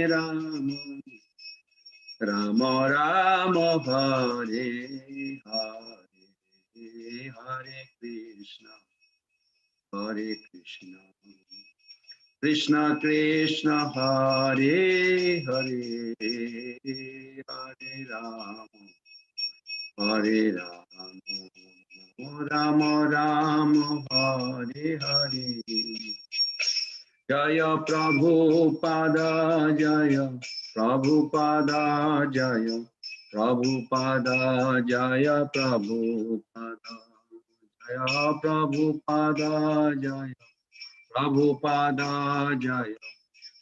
Rama, Rama Rama Hare Hare, Hare Krishna, Hare Krishna, Krishna Krishna, Hare Hare, Hare Rama, Hare Rama, Rama Rama, Hare Hare. Jaya Prabhupada, Jaya Prabhupada, Jaya Prabhupada, Jaya Prabhupada, Jaya Prabhupada, Jaya Prabhupada, Jaya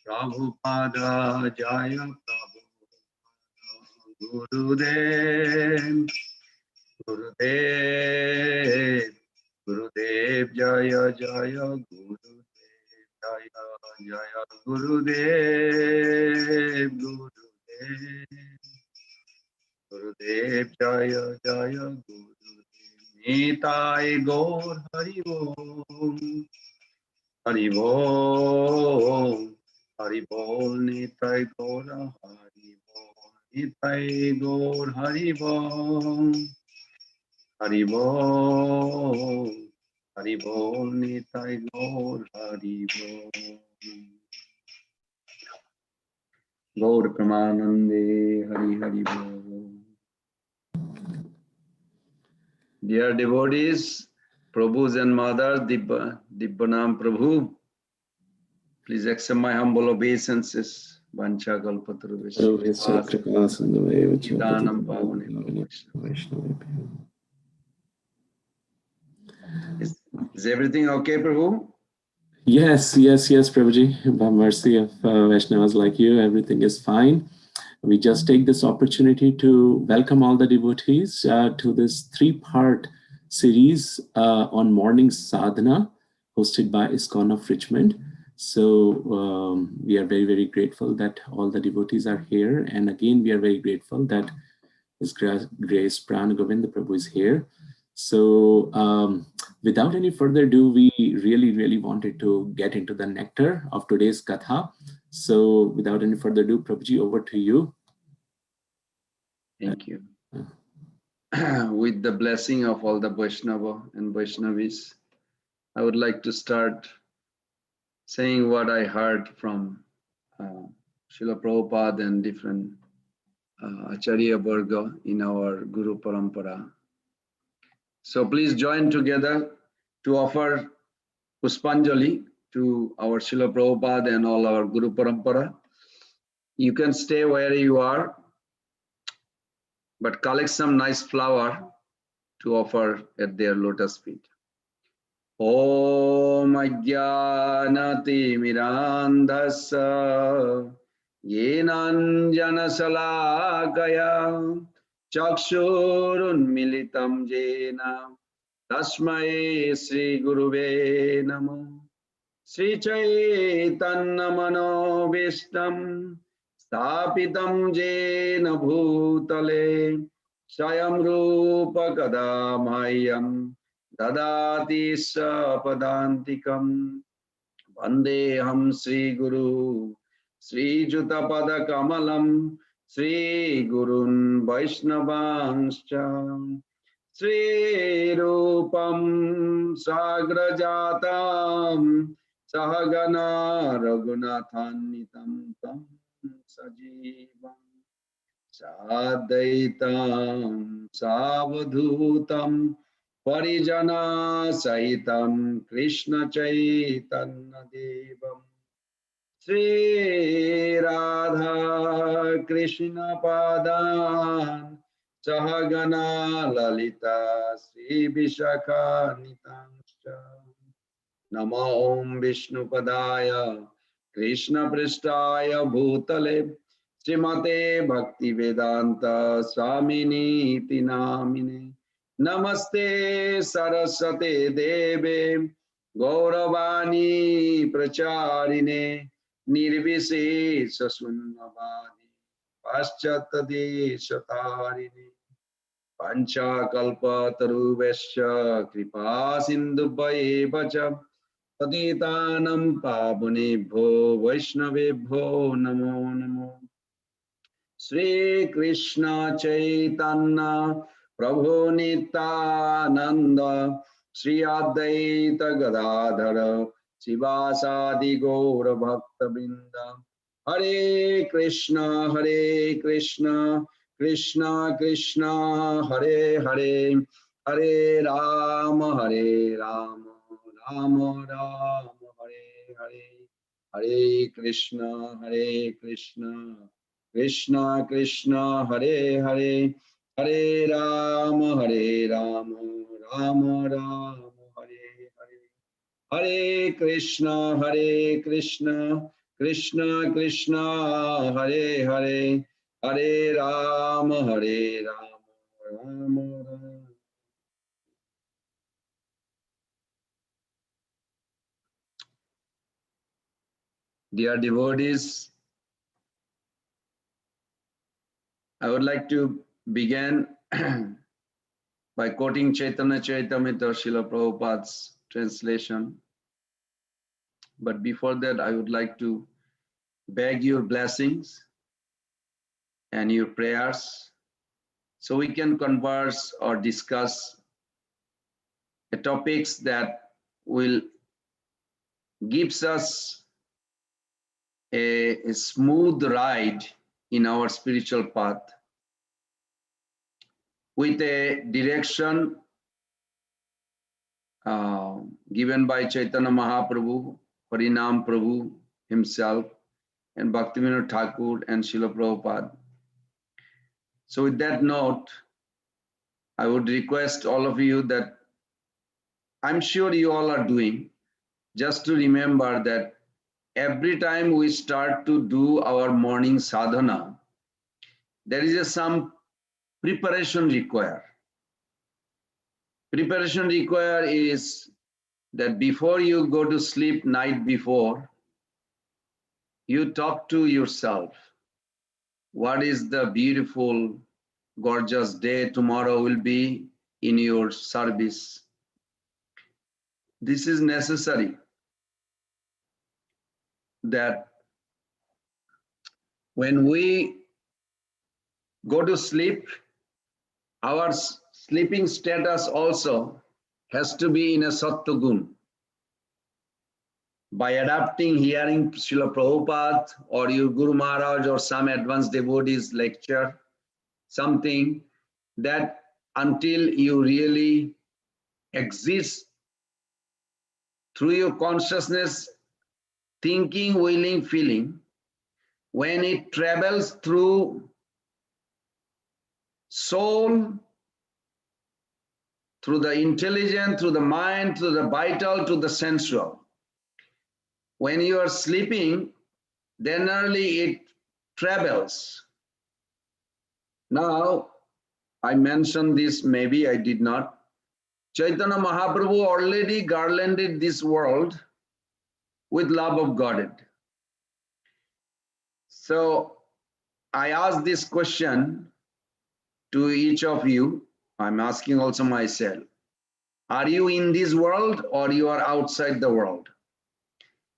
Prabhupada, Jaya Prabhupada. Gurudev, Gurudev, Gurudev, Jaya Jaya Gurudev. Jaya Jaya Gurudev, Gurudev, Gurudev, Jaya Jaya Gurudev. Nitai Gaur Hari Bol, Hari Bol, Hari Bol, Nitai Gaur Hari Bol, Nitai Gaur Hari Bol, Hari Bol. Hari Bol, Nitai Gaur, Hari Bol. Gaur Pramanande, Hari Hari Bol. Dear devotees, Prabhus and Mothers, Dibbanam Prabhu, please accept my humble obeisances. Vancha kalpataruvesya. Nidanam Pavane. Is everything okay, Prabhu? Yes, Prabhuji. By mercy of Vaishnavas like you, everything is fine. We just take this opportunity to welcome all the devotees to this 3-part series on morning sadhana hosted by ISKCON of Richmond. So we are very, very grateful that all the devotees are here. And again, we are very grateful that His Grace Prana Govind Prabhu is here. So without any further ado, we really wanted to get into the nectar of today's katha. So without any further ado, Prabhuji, over to you. Thank you. With the blessing of all the Vaishnava and Vaishnavis, I would like to start saying what I heard from Srila Prabhupada and different Acharya Varga in our Guru Parampara. So please join together to offer Puspanjali to our Srila Prabhupada and all our Guru Parampara. You can stay where you are, but collect some nice flower to offer at their lotus feet. Om Ajnanati Mirandhasa Yenanjana Salakaya Chakshurun Militam Jena Tasmai Sri Guruve Namo Sri Chaitanya Mano Vishtam Stapitam Jena Bhutale Swayam Rupa Kadamayam Dadati Sapadantikam Vandeham Sri Guru Sri Jutapada Kamalam Sri Gurun Vaishnavanscha Sri Rupam Sagrajatam Sahagana Raghunathannitam Tam Sajivam Sadaitam Savadhutam Parijana Sahitam Krishna Chaitanya Devam Sri Radha Krishna Padan Sahagana Lalita Sri Vishakha Nitanscha Nama Om Vishnu Padaya Krishna Pristaya Bhutale Srimate Bhakti Vedanta Swamini Iti Namine Namaste Saraswate Deve Gauravani Pracharine Nirvisesha Sunnavadi Paschata Deshatarine Pancha Kalpa Taruvesha Kripa Sindhu Bhaja Patitanam Pavanebhyo Vaishnavebhyo Namo Namo. Sri Krishna Chaitanya Prabhu Nityananda Sri Advaita Gadadhara Sivasadi Gaura Bhakta Vrinda. Hare Krishna Krishna Krishna Hare Hare Hare Rama Rama Rama Hare Hare Hare Krishna Krishna Krishna Hare Hare Hare Rama Rama Rama Hare Hare Hare Krishna Krishna Krishna Hare Hare Hare Rama Rama Rama. Dear devotees, I would like to begin by quoting Chaitanya Charitamrita, Srila Prabhupada's translation. But before that, I would like to beg your blessings and your prayers so we can converse or discuss the topics that will gives us a smooth ride in our spiritual path with a direction given by Chaitanya Mahaprabhu, Harinam Prabhu himself, and Bhaktivinoda Thakur and Srila Prabhupada. So with that note, I would request all of you that I'm sure you all are doing, just to remember that every time we start to do our morning sadhana, there is some preparation required. Preparation required is that before you go to sleep night before, you talk to yourself. What is the beautiful, gorgeous day tomorrow will be in your service? This is necessary that when we go to sleep, our sleeping status also has to be in a Sattvagun. By adapting, hearing Srila Prabhupada or your Guru Maharaj or some advanced devotees lecture, something that until you really exist through your consciousness, thinking, willing, feeling, when it travels through soul, through the intelligence, through the mind, through the vital, to the sensual. When you are sleeping, then only it travels. Now, I mentioned this, maybe I did not. Chaitanya Mahaprabhu already garlanded this world with love of Godhead. So I ask this question to each of you. I'm asking also myself. Are you in this world or you are outside the world?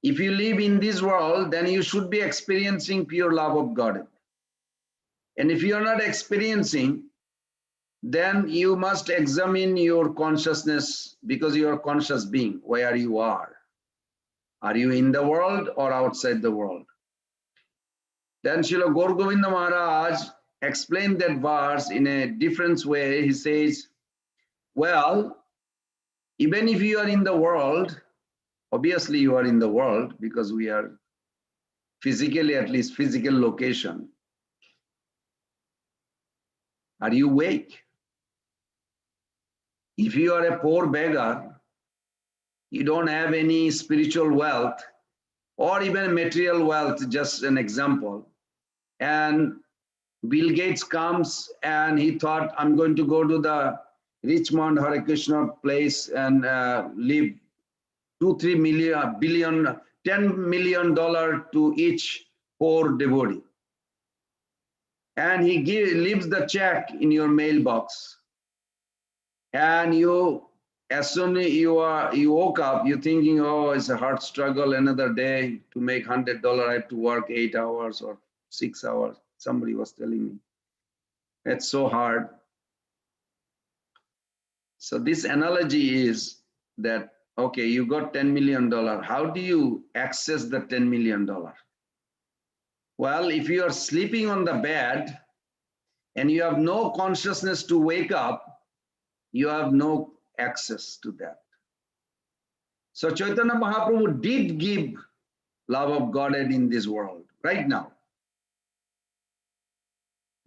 If you live in this world, then you should be experiencing pure love of God. And if you are not experiencing, then you must examine your consciousness, because you are a conscious being, where you are. Are you in the world or outside the world? Then Srila Govinda Maharaj explained that verse in a different way. He says, well, even if you are in the world, obviously you are in the world because we are physically, at least physical location. Are you awake? If you are a poor beggar, you don't have any spiritual wealth or even material wealth, just an example. And Bill Gates comes and he thought, I'm going to go to the Richmond Hare Krishna place and live 2-3 million billion $10 million to each poor devotee. And he leaves the check in your mailbox. And you as soon as you woke up, you're thinking, oh, it's a hard struggle, another day to make $100, I have to work 8 hours or 6 hours. Somebody was telling me. It's so hard. So this analogy is that, okay, you got $10 million. How do you access the $10 million? Well, if you are sleeping on the bed and you have no consciousness to wake up, you have no access to that. So Chaitanya Mahaprabhu did give love of Godhead in this world right now.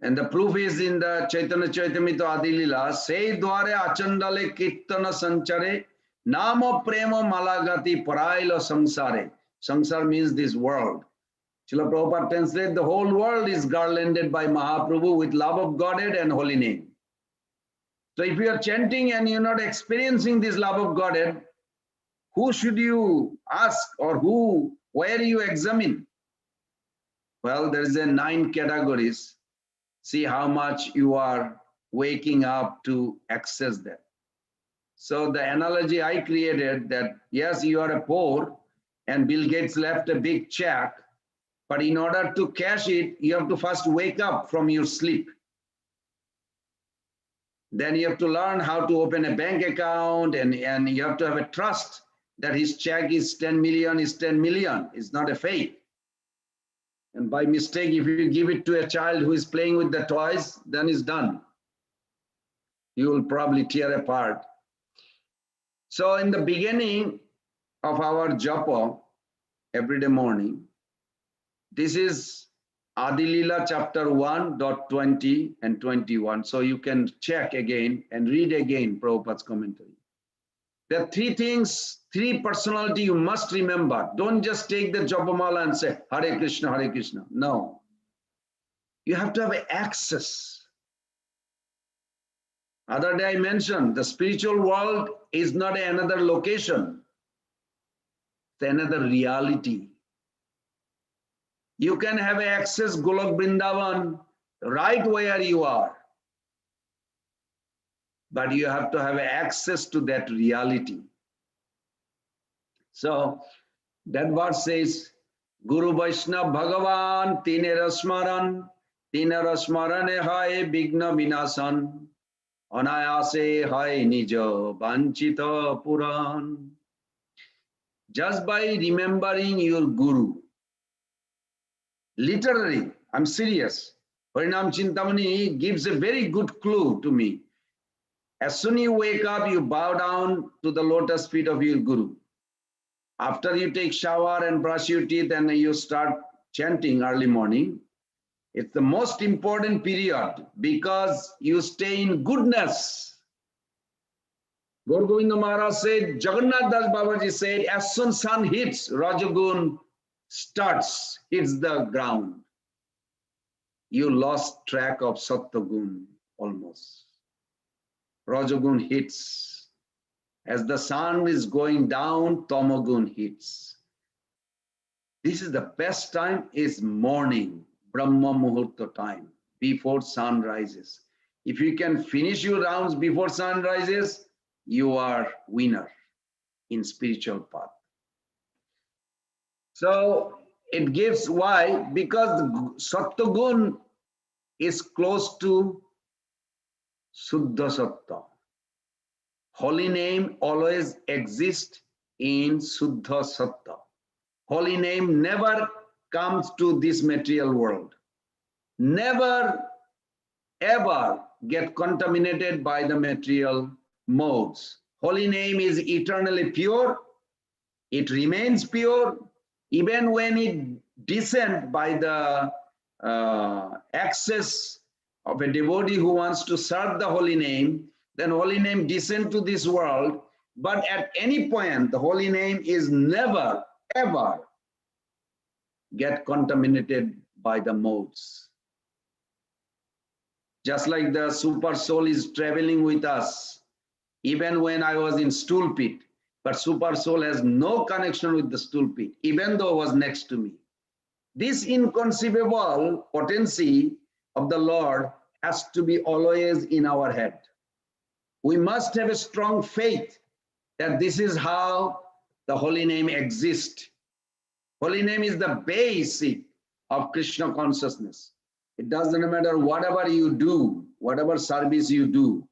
And the proof is in the Chaitanya Chaitamrita Adilila, say dware achandale kirtana sanchare, nama prema malagati parailo samsare. Samsara means this world. Srila Prabhupada translates, the whole world is garlanded by Mahaprabhu with love of Godhead and holy name. So if you are chanting and you're not experiencing this love of Godhead, who should you ask or where you examine? Well, there is a 9 categories. See how much you are waking up to access that. So the analogy I created that, yes, you are a poor and Bill Gates left a big check, but in order to cash it, you have to first wake up from your sleep. Then you have to learn how to open a bank account and you have to have a trust that his check is 10 million is 10 million. It's not a fake. And by mistake, if you give it to a child who is playing with the toys, then it's done. You will probably tear apart. So in the beginning of our japa, every day morning, this is Adilila chapter 1.20 and 21. So you can check again and read again Prabhupada's commentary. There are 3 things, 3 personality you must remember. Don't just take the Japamala and say, Hare Krishna, Hare Krishna. No. You have to have access. Other day I mentioned, the spiritual world is not another location. It's another reality. You can have access Golok Vrindavan right where you are. But you have to have access to that reality. So that verse says, Guru Vaishnava Bhagavan Tinera Smarane Hai Bigna Vinasan Anayase Hai Nija Vanchita Puran. Just by remembering your Guru, literally, I'm serious. Harinam Chintamani gives a very good clue to me. As soon as you wake up, you bow down to the lotus feet of your Guru. After you take shower and brush your teeth and you start chanting early morning, it's the most important period because you stay in goodness. Gaur Govind Maharaj said, Jagannath Das Babaji said, as soon as sun hits, Rajagun hits the ground. You lost track of Sattvagun almost. Rajagun hits. As the sun is going down, Tamagun hits. This is the best time is morning, Brahma Muhurta time, before sun rises. If you can finish your rounds before sun rises, you are winner in spiritual path. So it gives why? Because Sattvagun is close to Suddha Sattva. Holy name always exists in Suddha Sattva. Holy name never comes to this material world. Never ever get contaminated by the material modes. Holy name is eternally pure. It remains pure. Even when it descends by the access of a devotee who wants to serve the holy name, then holy name descends to this world. But at any point, the holy name is never, ever get contaminated by the modes. Just like the super soul is traveling with us, even when I was in stool pit, but super soul has no connection with the stool pit, even though it was next to me. This inconceivable potency of the Lord has to be always in our head. We must have a strong faith that this is how the holy name exists. Holy name is the basic of Krishna consciousness. It doesn't matter whatever you do, whatever service you do.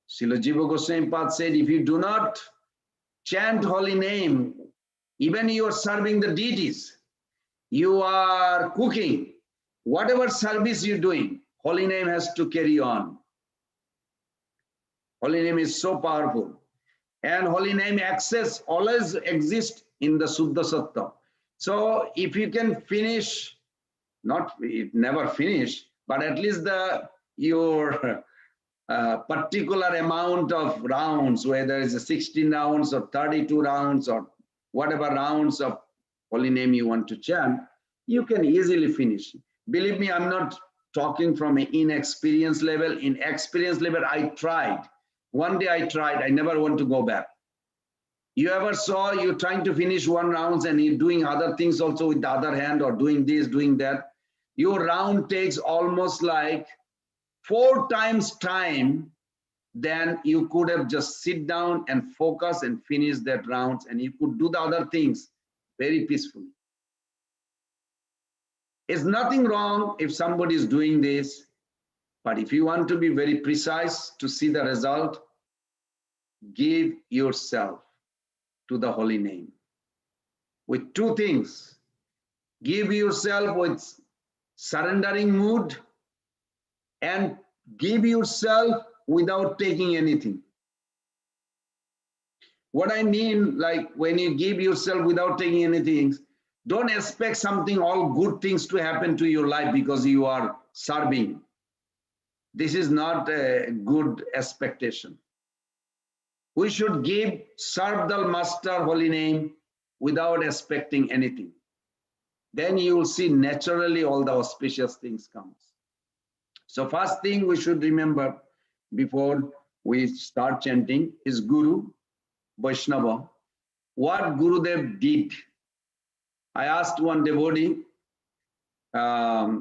Srila Jiva Goswami Pad said, if you do not chant holy name, even you are serving the deities, you are cooking, whatever service you're doing, holy name has to carry on. Holy name is so powerful. And holy name access always exists in the Suddha Sattva. So if you can finish, not it never finish, but at least your particular amount of rounds, whether it's 16 rounds or 32 rounds or whatever rounds of holy name you want to chant, you can easily finish. Believe me, I'm not talking from an inexperienced level. In experience level, I tried. One day I tried, I never want to go back. You ever saw you trying to finish one round and you're doing other things also with the other hand or doing this, doing that? Your round takes almost like 4 times time than you could have just sit down and focus and finish that round, and you could do the other things very peacefully. There's nothing wrong if somebody is doing this, but if you want to be very precise to see the result, give yourself to the holy name with 2 things. Give yourself with surrendering mood and give yourself without taking anything. What I mean, like when you give yourself without taking anything, don't expect something, all good things to happen to your life because you are serving. This is not a good expectation. We should serve the Master holy name without expecting anything. Then you will see naturally all the auspicious things comes. So first thing we should remember before we start chanting is Guru, Vaishnava. What Gurudev did. I asked one devotee, I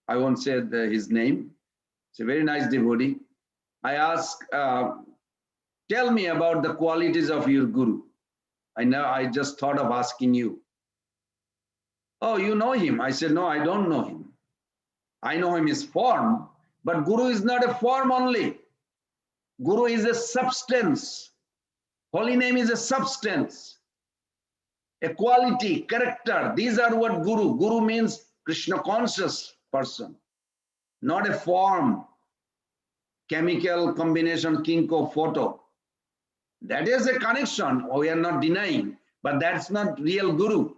won't say his name. It's a very nice devotee. I asked, tell me about the qualities of your Guru. I just thought of asking you. Oh, you know him? I said, no, I don't know him. I know him his form, but Guru is not a form only. Guru is a substance. Holy name is a substance, a quality, character. These are what Guru. Guru means Krishna conscious person, not a form, chemical combination, kinko, photo. That is a connection, we are not denying, but that's not real Guru.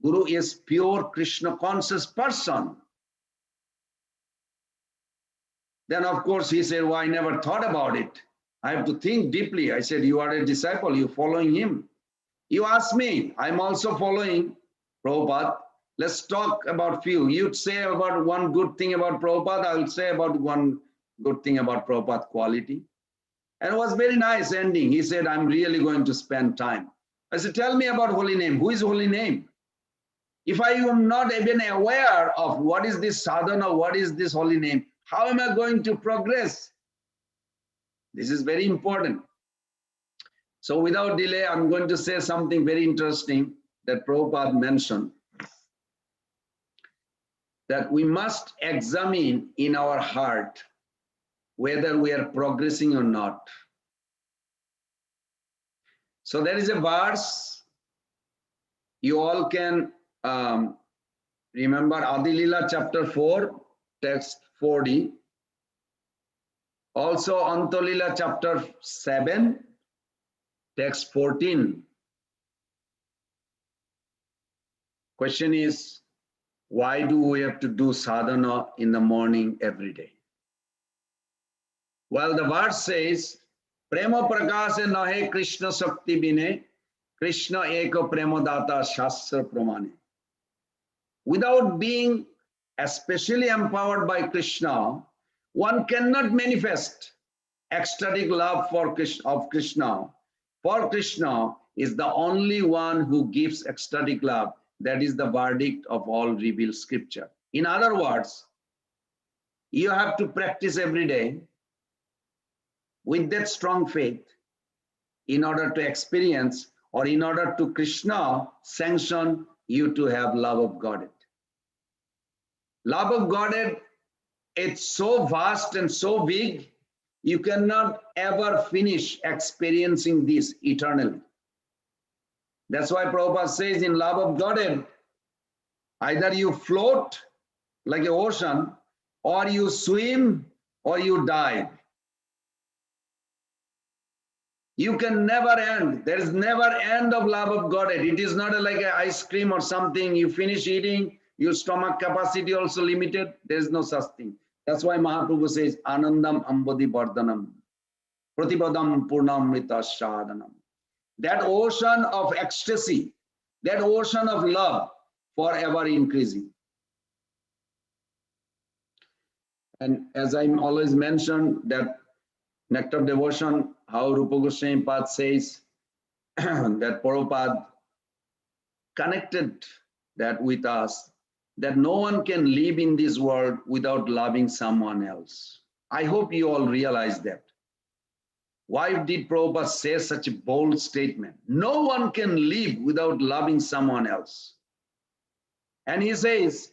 Guru is pure Krishna conscious person. Then of course he said, well, I never thought about it. I have to think deeply. I said, you are a disciple, you're following him. You ask me, I'm also following Prabhupada. Let's talk about few. You'd say about one good thing about Prabhupada, I'll say about one good thing about Prabhupada quality. And it was very nice ending. He said, I'm really going to spend time. I said, tell me about holy name. Who is holy name? If I am not even aware of what is this sadhana, what is this holy name, how am I going to progress? This is very important. So without delay, I'm going to say something very interesting that Prabhupada mentioned, that we must examine in our heart whether we are progressing or not. So there is a verse, you all can remember Adi Lila chapter 4, text 40. Also Antolila chapter 7, text 14. Question is, why do we have to do sadhana in the morning every day? Well, the verse says, Prema prakase nahe Krishna Shakti bine, Krishna eka premadata shastra pramane. Without being especially empowered by Krishna, one cannot manifest ecstatic love of Krishna. For Krishna is the only one who gives ecstatic love. That is the verdict of all revealed scripture. In other words, you have to practice every day with that strong faith in order to experience, or in order to Krishna sanction you to have love of Godhead. Love of Godhead, it's so vast and so big, you cannot ever finish experiencing this eternally. That's why Prabhupada says in love of Godhead, either you float like an ocean, or you swim, or you dive. You can never end. There is never end of love of Godhead. It is not like an ice cream or something. You finish eating, your stomach capacity also limited. There is no such thing. That's why Mahaprabhu says, Anandam Ambodi Vardhanam, Pratipadam Purnamrita Sadhanam. That ocean of ecstasy, that ocean of love, forever increasing. And as I always mention, that nectar devotion, how Rupa Goswami Pad says that Prabhupada connected that with us, that no one can live in this world without loving someone else. I hope you all realize that. Why did Prabhupada say such a bold statement? No one can live without loving someone else. And he says,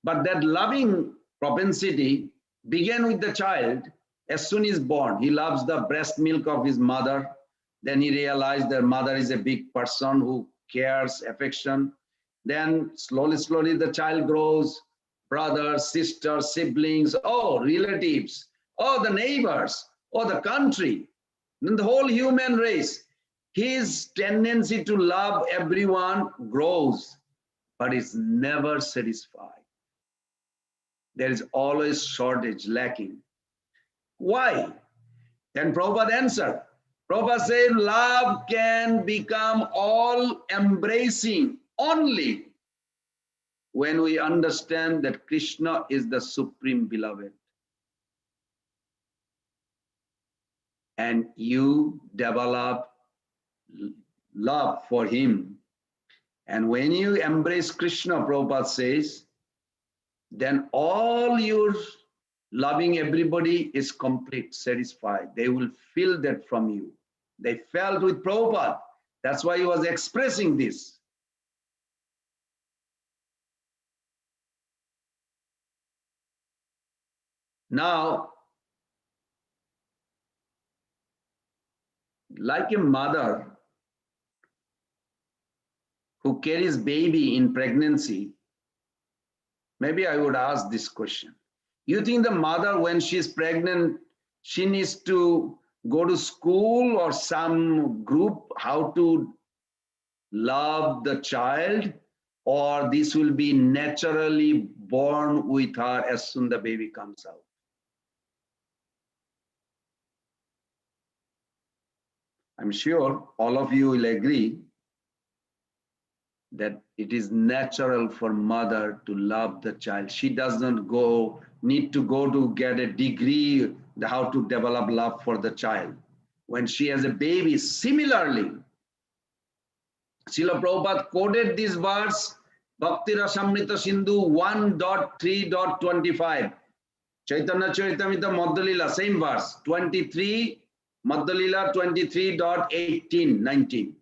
but that loving propensity began with the child. As soon as he's born, he loves the breast milk of his mother. Then he realized that mother is a big person who cares, affection. Then slowly the child grows, brothers, sisters, siblings, oh, relatives, oh, the neighbors, oh, the country, then the whole human race. His tendency to love everyone grows, but it's never satisfied. There is always shortage, lacking. Why? Then Prabhupada answered. Prabhupada said, love can become all-embracing only when we understand that Krishna is the supreme beloved. And you develop love for him. And when you embrace Krishna, Prabhupada says, then all your loving everybody is complete, satisfied. They will feel that from you. They felt with Prabhupada. That's why he was expressing this. Now, like a mother who carries baby in pregnancy, maybe I would ask this question. You think the mother, when she's pregnant, she needs to go to school or some group how to love the child, or this will be naturally born with her as soon the baby comes out? I'm sure all of you will agree that it is natural for mother to love the child. She does not need to go to get a degree how to develop love for the child. When she has a baby, similarly, Srila Prabhupada quoted this verse, Bhakti Rasamrita Sindhu 1.3.25. Chaitanya Charitamrita Madhya-lila, same verse, 23, Madhya-lila 23.18, 19.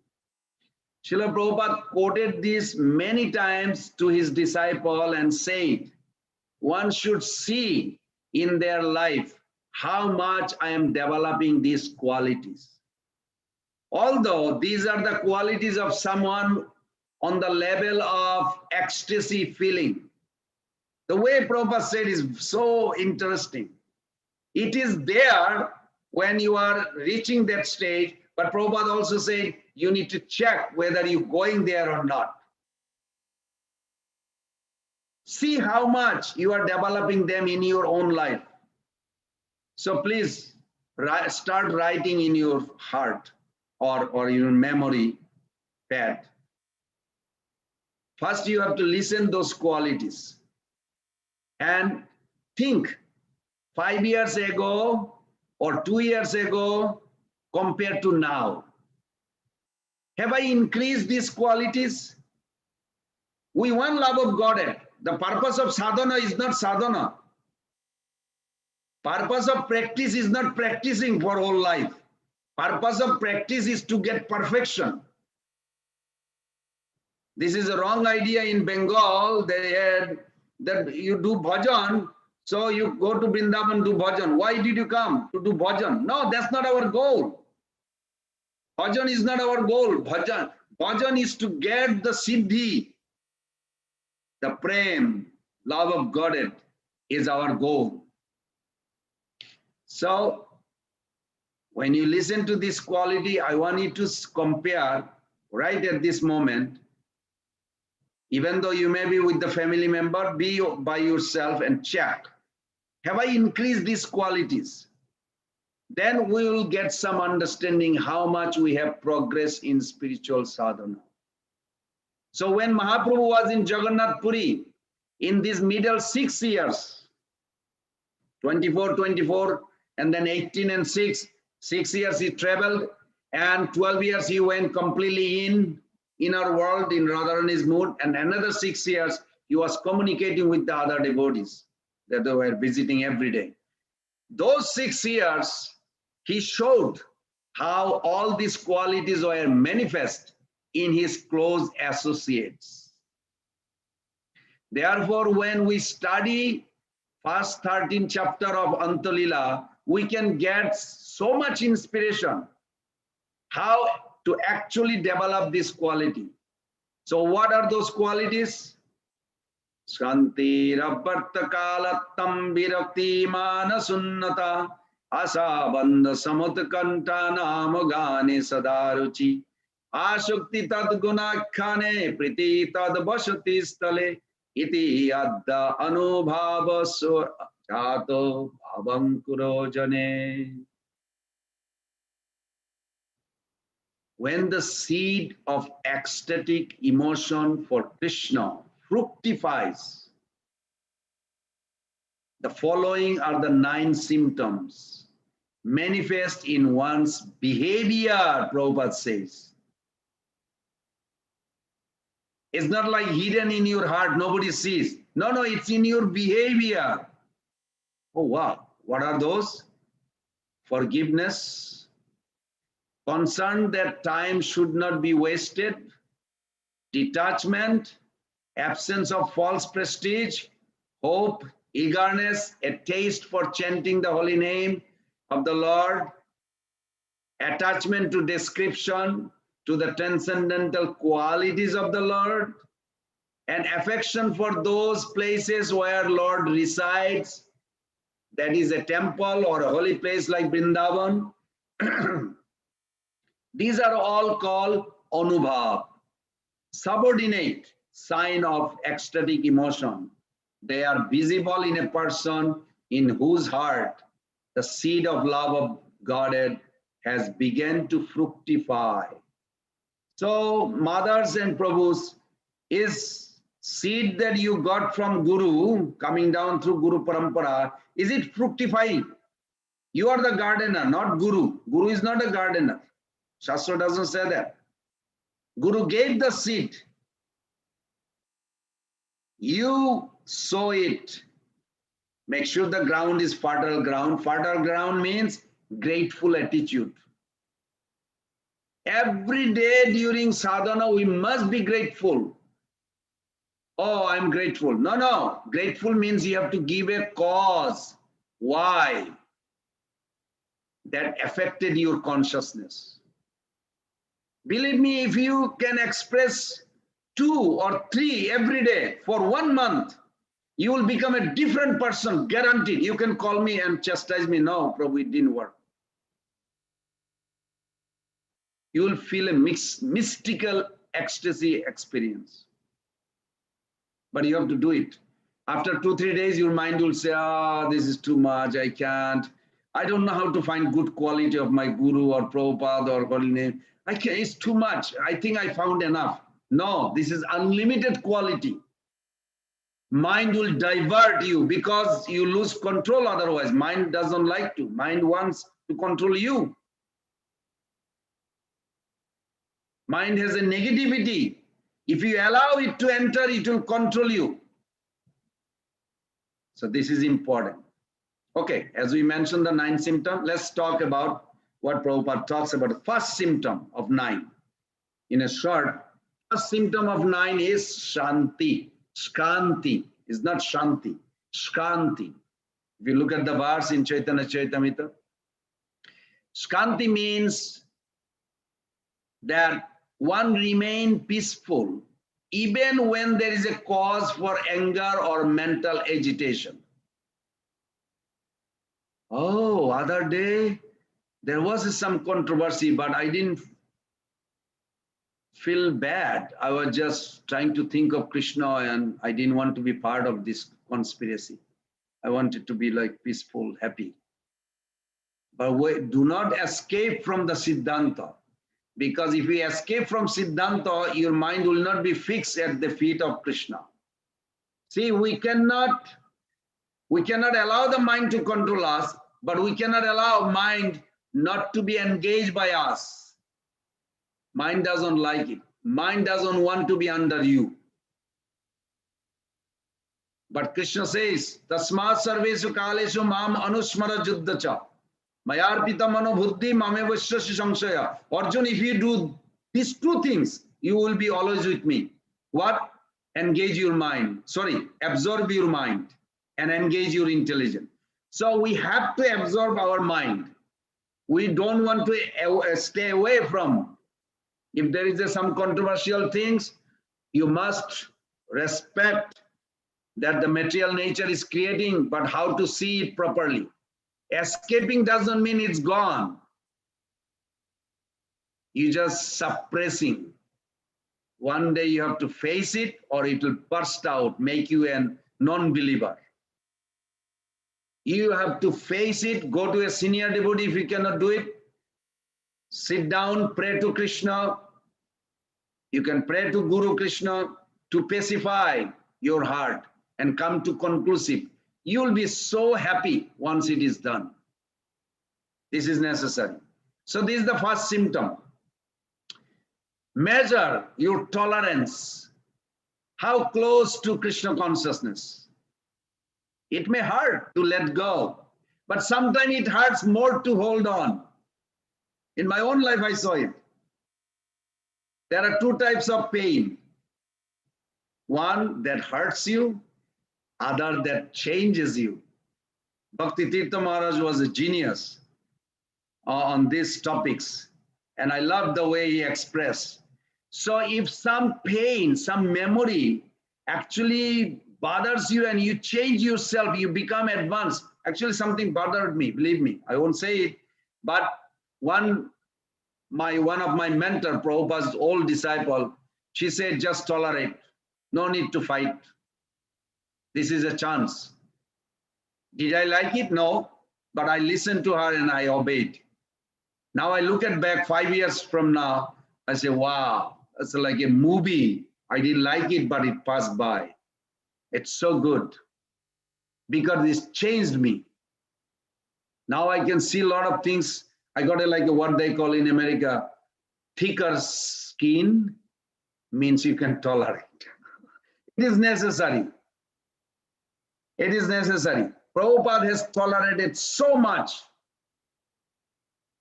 Srila Prabhupada quoted this many times to his disciple and said, one should see in their life how much I am developing these qualities. Although these are the qualities of someone on the level of ecstasy feeling. The way Prabhupada said is so interesting. It is there when you are reaching that stage, but Prabhupada also said you need to check whether you're going there or not. See how much you are developing them in your own life. So please start writing in your heart or your memory pad. First, you have to listen those qualities and think 5 years ago or 2 years ago compared to now. Have I increased these qualities? We want love of Godhead. The purpose of sadhana is not sadhana. Purpose of practice is not practicing for whole life. Purpose of practice is to get perfection. This is a wrong idea in Bengal. They had that you do bhajan, so you go to Vrindavan, do bhajan. Why did you come? To do bhajan. No, that's not our goal. Bhajan is not our goal. Bhajan is to get the siddhi, the prem, love of Godhead is our goal. So, when you listen to this quality, I want you to compare right at this moment. Even though you may be with the family member, be by yourself and check. Have I increased these qualities? Then we will get some understanding how much we have progressed in spiritual sadhana. So when Mahaprabhu was in Jagannath Puri, in these middle 6 years, 24, and then 18 and 6 years he traveled, and 12 years he went completely in inner world in Radharani's mood, and another 6 years he was communicating with the other devotees that they were visiting every day. Those 6 years, he showed how all these qualities were manifest in his close associates. Therefore, when we study first 13 chapter of Antalila, we can get so much inspiration how to actually develop this quality. So what are those qualities? Shanti rabbarta kalattam virakti manasunnata asabandha samutkanta namagane sadaruchi ashukti tad gunakhane priti tad vasati stale iti adda anubhava jato bhavankuro jane. When the seed of ecstatic emotion for Krishna fructifies, the following are the 9 symptoms manifest in one's behavior, Prabhupada says. It's not like hidden in your heart, nobody sees. No, it's in your behavior. Oh, wow. What are those? Forgiveness, concern that time should not be wasted, detachment, absence of false prestige, hope, eagerness, a taste for chanting the holy name of the Lord, attachment to description, to the transcendental qualities of the Lord, and affection for those places where Lord resides, that is a temple or a holy place like Vrindavan. These are all called anubhav, subordinate sign of ecstatic emotion. They are visible in a person in whose heart the seed of love of Godhead has begun to fructify. So, mothers and Prabhus, is seed that you got from Guru, coming down through Guru Parampara, is it fructifying? You are the gardener, not Guru. Guru is not a gardener. Shastra doesn't say that. Guru gave the seed. You sow it. Make sure the ground is fertile ground. Fertile ground means grateful attitude. Every day during sadhana, we must be grateful. Oh, I'm grateful. No. Grateful means you have to give a cause. Why? That affected your consciousness. Believe me, if you can express 2 or 3 every day for 1 month, you will become a different person, guaranteed. You can call me and chastise me. No, Prabhu, it didn't work. You will feel a mystical ecstasy experience. But you have to do it. After 2-3 days, your mind will say, this is too much, I can't. I don't know how to find good quality of my Guru or Prabhupada or holy name. I can't, it's too much. I think I found enough. No, this is unlimited quality. Mind will divert you because you lose control otherwise. Mind doesn't like to. Mind wants to control you. Mind has a negativity. If you allow it to enter, it will control you. So this is important. Okay, as we mentioned the 9 symptoms, let's talk about what Prabhupada talks about, the first symptom of 9. In a short, first symptom of 9 is Shanti. Shkanti is not Shanti. Shkanti. If you look at the verse in Chaitanya Charitamrita, Shkanti means that one remain peaceful even when there is a cause for anger or mental agitation. Oh, other day there was some controversy, but I didn't feel bad. I was just trying to think of Krishna and I didn't want to be part of this conspiracy. I wanted to be like peaceful, happy. But do not escape from the Siddhanta. Because if you escape from Siddhanta, your mind will not be fixed at the feet of Krishna. See, we cannot allow the mind to control us, but we cannot allow mind not to be engaged by us. Mind doesn't like it. Mind doesn't want to be under you. But Krishna says, Tasmat sarvesu kaleshu mam anusmara juddhacha. Mayarpita mano buddhi mame vasyasya samshaya. Arjun, if you do these two things, you will be always with me. What? Engage your mind. Sorry, absorb your mind and engage your intelligence. So we have to absorb our mind. We don't want to stay away from. If there is some controversial things, you must respect that the material nature is creating, but how to see it properly. Escaping doesn't mean it's gone. You just suppressing. One day you have to face it or it will burst out, make you a non-believer. You have to face it, go to a senior devotee if you cannot do it. Sit down, pray to Krishna. You can pray to Guru Krishna to pacify your heart and come to conclusive. You will be so happy once it is done. This is necessary. So this is the first symptom. Measure your tolerance. How close to Krishna consciousness. It may hurt to let go, but sometimes it hurts more to hold on. In my own life, I saw it. There are two types of pain. One that hurts you, other that changes you. Bhakti Tirtha Maharaj was a genius on these topics, and I love the way he expressed. So if some pain, some memory actually bothers you and you change yourself, you become advanced. Actually, something bothered me, believe me. I won't say it, but one of my mentor, Prabhupada's old disciple, she said, just tolerate. No need to fight. This is a chance. Did I like it? No, but I listened to her and I obeyed. Now I look at back 5 years from now, I say, wow, it's like a movie. I didn't like it, but it passed by. It's so good because this changed me. Now I can see a lot of things. I got what they call in America, thicker skin means you can tolerate. It is necessary. It is necessary. Prabhupada has tolerated so much.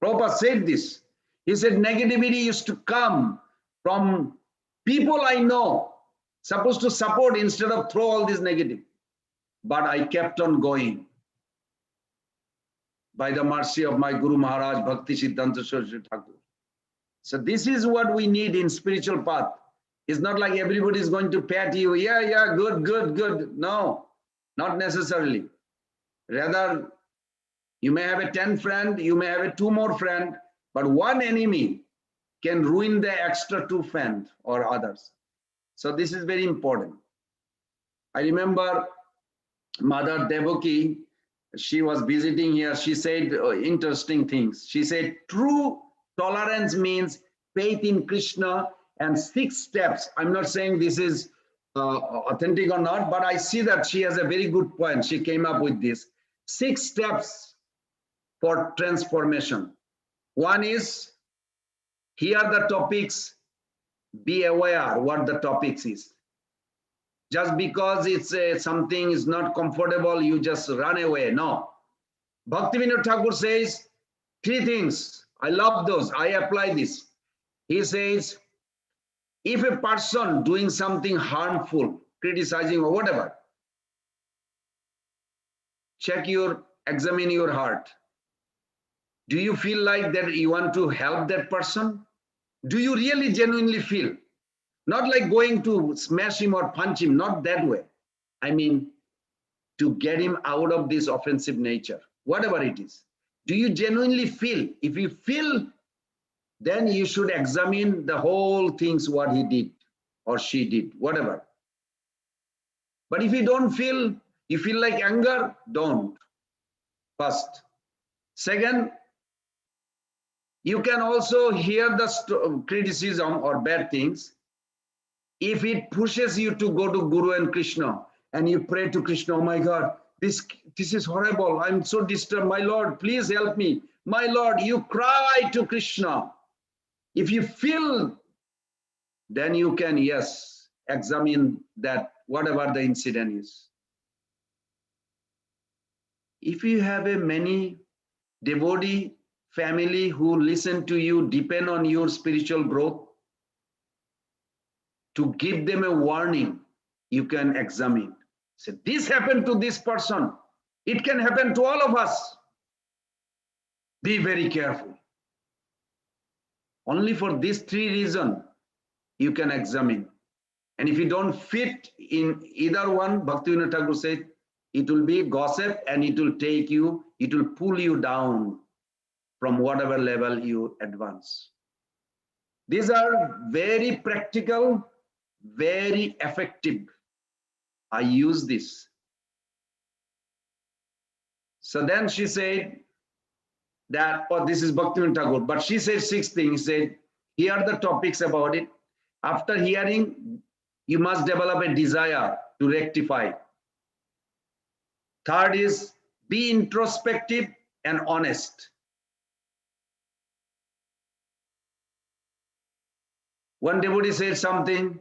Prabhupada said this. He said negativity used to come from people I know, supposed to support instead of throw all this negative. But I kept on going. By the mercy of my Guru Maharaj, Bhakti Siddhanta Saraswati Thakur. So this is what we need in spiritual path. It's not like everybody is going to pat you. Yeah, good, good, good. No, not necessarily. Rather, you may have a 10 friend, you may have a 2 more friend, but one enemy can ruin the extra 2 friend or others. So this is very important. I remember Mother Devaki, she was visiting here. She said interesting things. She said, true tolerance means faith in Krishna and 6 steps. I'm not saying this is authentic or not, but I see that she has a very good point. She came up with this. 6 steps for transformation. One is, here are the topics. Be aware what the topics is. Just because it's something is not comfortable, you just run away. No. Bhaktivinoda Thakur says 3 things I love those. I apply this. He says, if a person doing something harmful, criticizing or whatever, examine your heart. Do you feel like that you want to help that person? Do you really genuinely feel? Not like going to smash him or punch him, not that way. I mean, to get him out of this offensive nature, whatever it is. Do you genuinely feel? If you feel, then you should examine the whole things, what he did or she did, whatever. But if you don't feel, you feel like anger, don't. First. Second, you can also hear the criticism or bad things. If it pushes you to go to Guru and Krishna, and you pray to Krishna, oh my God, this is horrible. I'm so disturbed. My Lord, please help me. My Lord, you cry to Krishna. If you feel, then you can, yes, examine that, whatever the incident is. If you have a many devotee family who listen to you, depend on your spiritual growth, to give them a warning, you can examine. Say, this happened to this person. It can happen to all of us. Be very careful. Only for these three reasons, you can examine. And if you don't fit in either one, Bhaktivinoda Thakur said, it will be gossip and it will take you, it will pull you down from whatever level you advance. These are very practical, very effective. I use this. So then she said that, oh, this is Bhaktivinoda Thakur, but she said 6 things. She said, here are the topics about it. After hearing, you must develop a desire to rectify. Third is, be introspective and honest. One devotee said something,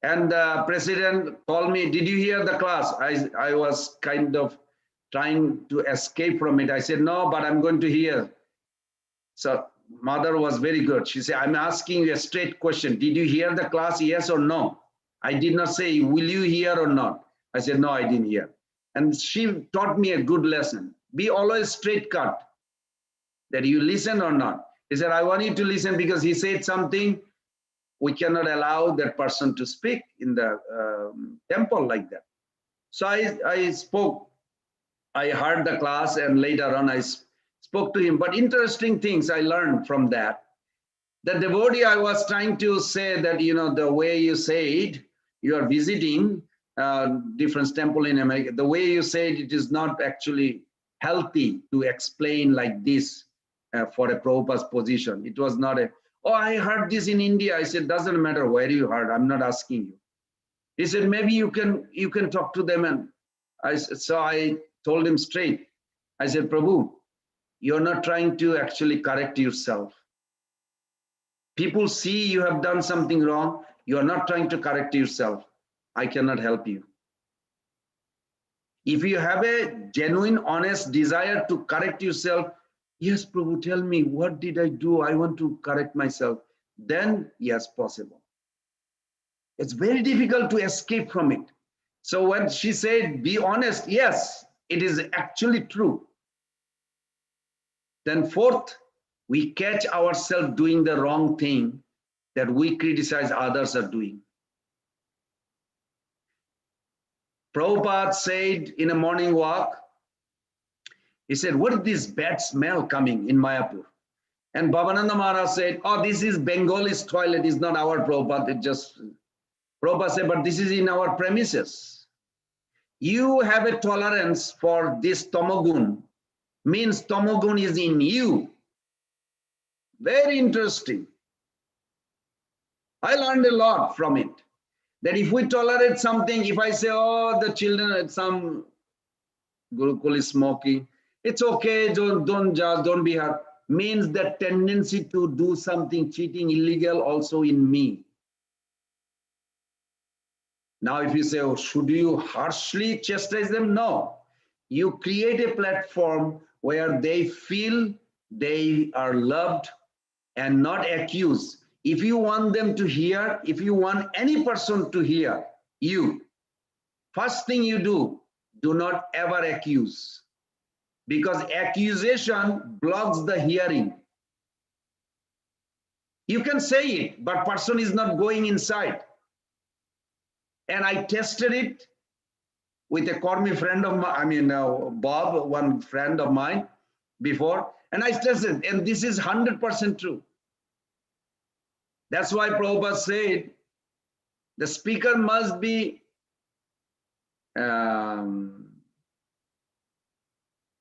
and the president called me, did you hear the class? I was kind of trying to escape from it. I said, no, but I'm going to hear. So mother was very good. She said, I'm asking you a straight question. Did you hear the class, yes or no? I did not say, will you hear or not? I said, no, I didn't hear. And she taught me a good lesson. Be always straight cut, that you listen or not. He said, I want you to listen because he said something. We cannot allow that person to speak in the temple like that. So I spoke. I heard the class and later on I spoke to him. But interesting things I learned from that. The devotee, I was trying to say that, you know, the way you said you are visiting different temple in America, the way you said it is not actually healthy to explain like this for a Prabhupada's position. It was not a, oh, I heard this in India. I said, doesn't matter where you heard. I'm not asking you. He said, maybe you can talk to them. And so I told him straight. I said, Prabhu, you're not trying to actually correct yourself. People see you have done something wrong. You're not trying to correct yourself. I cannot help you. If you have a genuine, honest desire to correct yourself, yes, Prabhu, tell me, what did I do? I want to correct myself. Then, yes, possible. It's very difficult to escape from it. So when she said, be honest, yes, it is actually true. Then fourth, we catch ourselves doing the wrong thing that we criticize others are doing. Prabhupada said in a morning walk, he said, what is this bad smell coming in Mayapur? And Bhavananda Maharaj said, oh, this is Bengal's toilet, it's not our Prabhupada. It just, Prabhupada said, but this is in our premises. You have a tolerance for this tamogun, means tamogun is in you. Very interesting. I learned a lot from it. That if we tolerate something, if I say, oh, the children at some Gurukul is smoking, it's okay, don't judge, don't be hurt, means that tendency to do something cheating, illegal also in me. Now, if you say, oh, should you harshly chastise them? No. You create a platform where they feel they are loved and not accused. If you want them to hear, if you want any person to hear you, first thing you do not ever accuse, because accusation blocks the hearing. You can say it, but person is not going inside. And I tested it with a Kormi friend of mine, Bob, one friend of mine before, and I tested, and this is 100% true. That's why Prabhupada said the speaker must be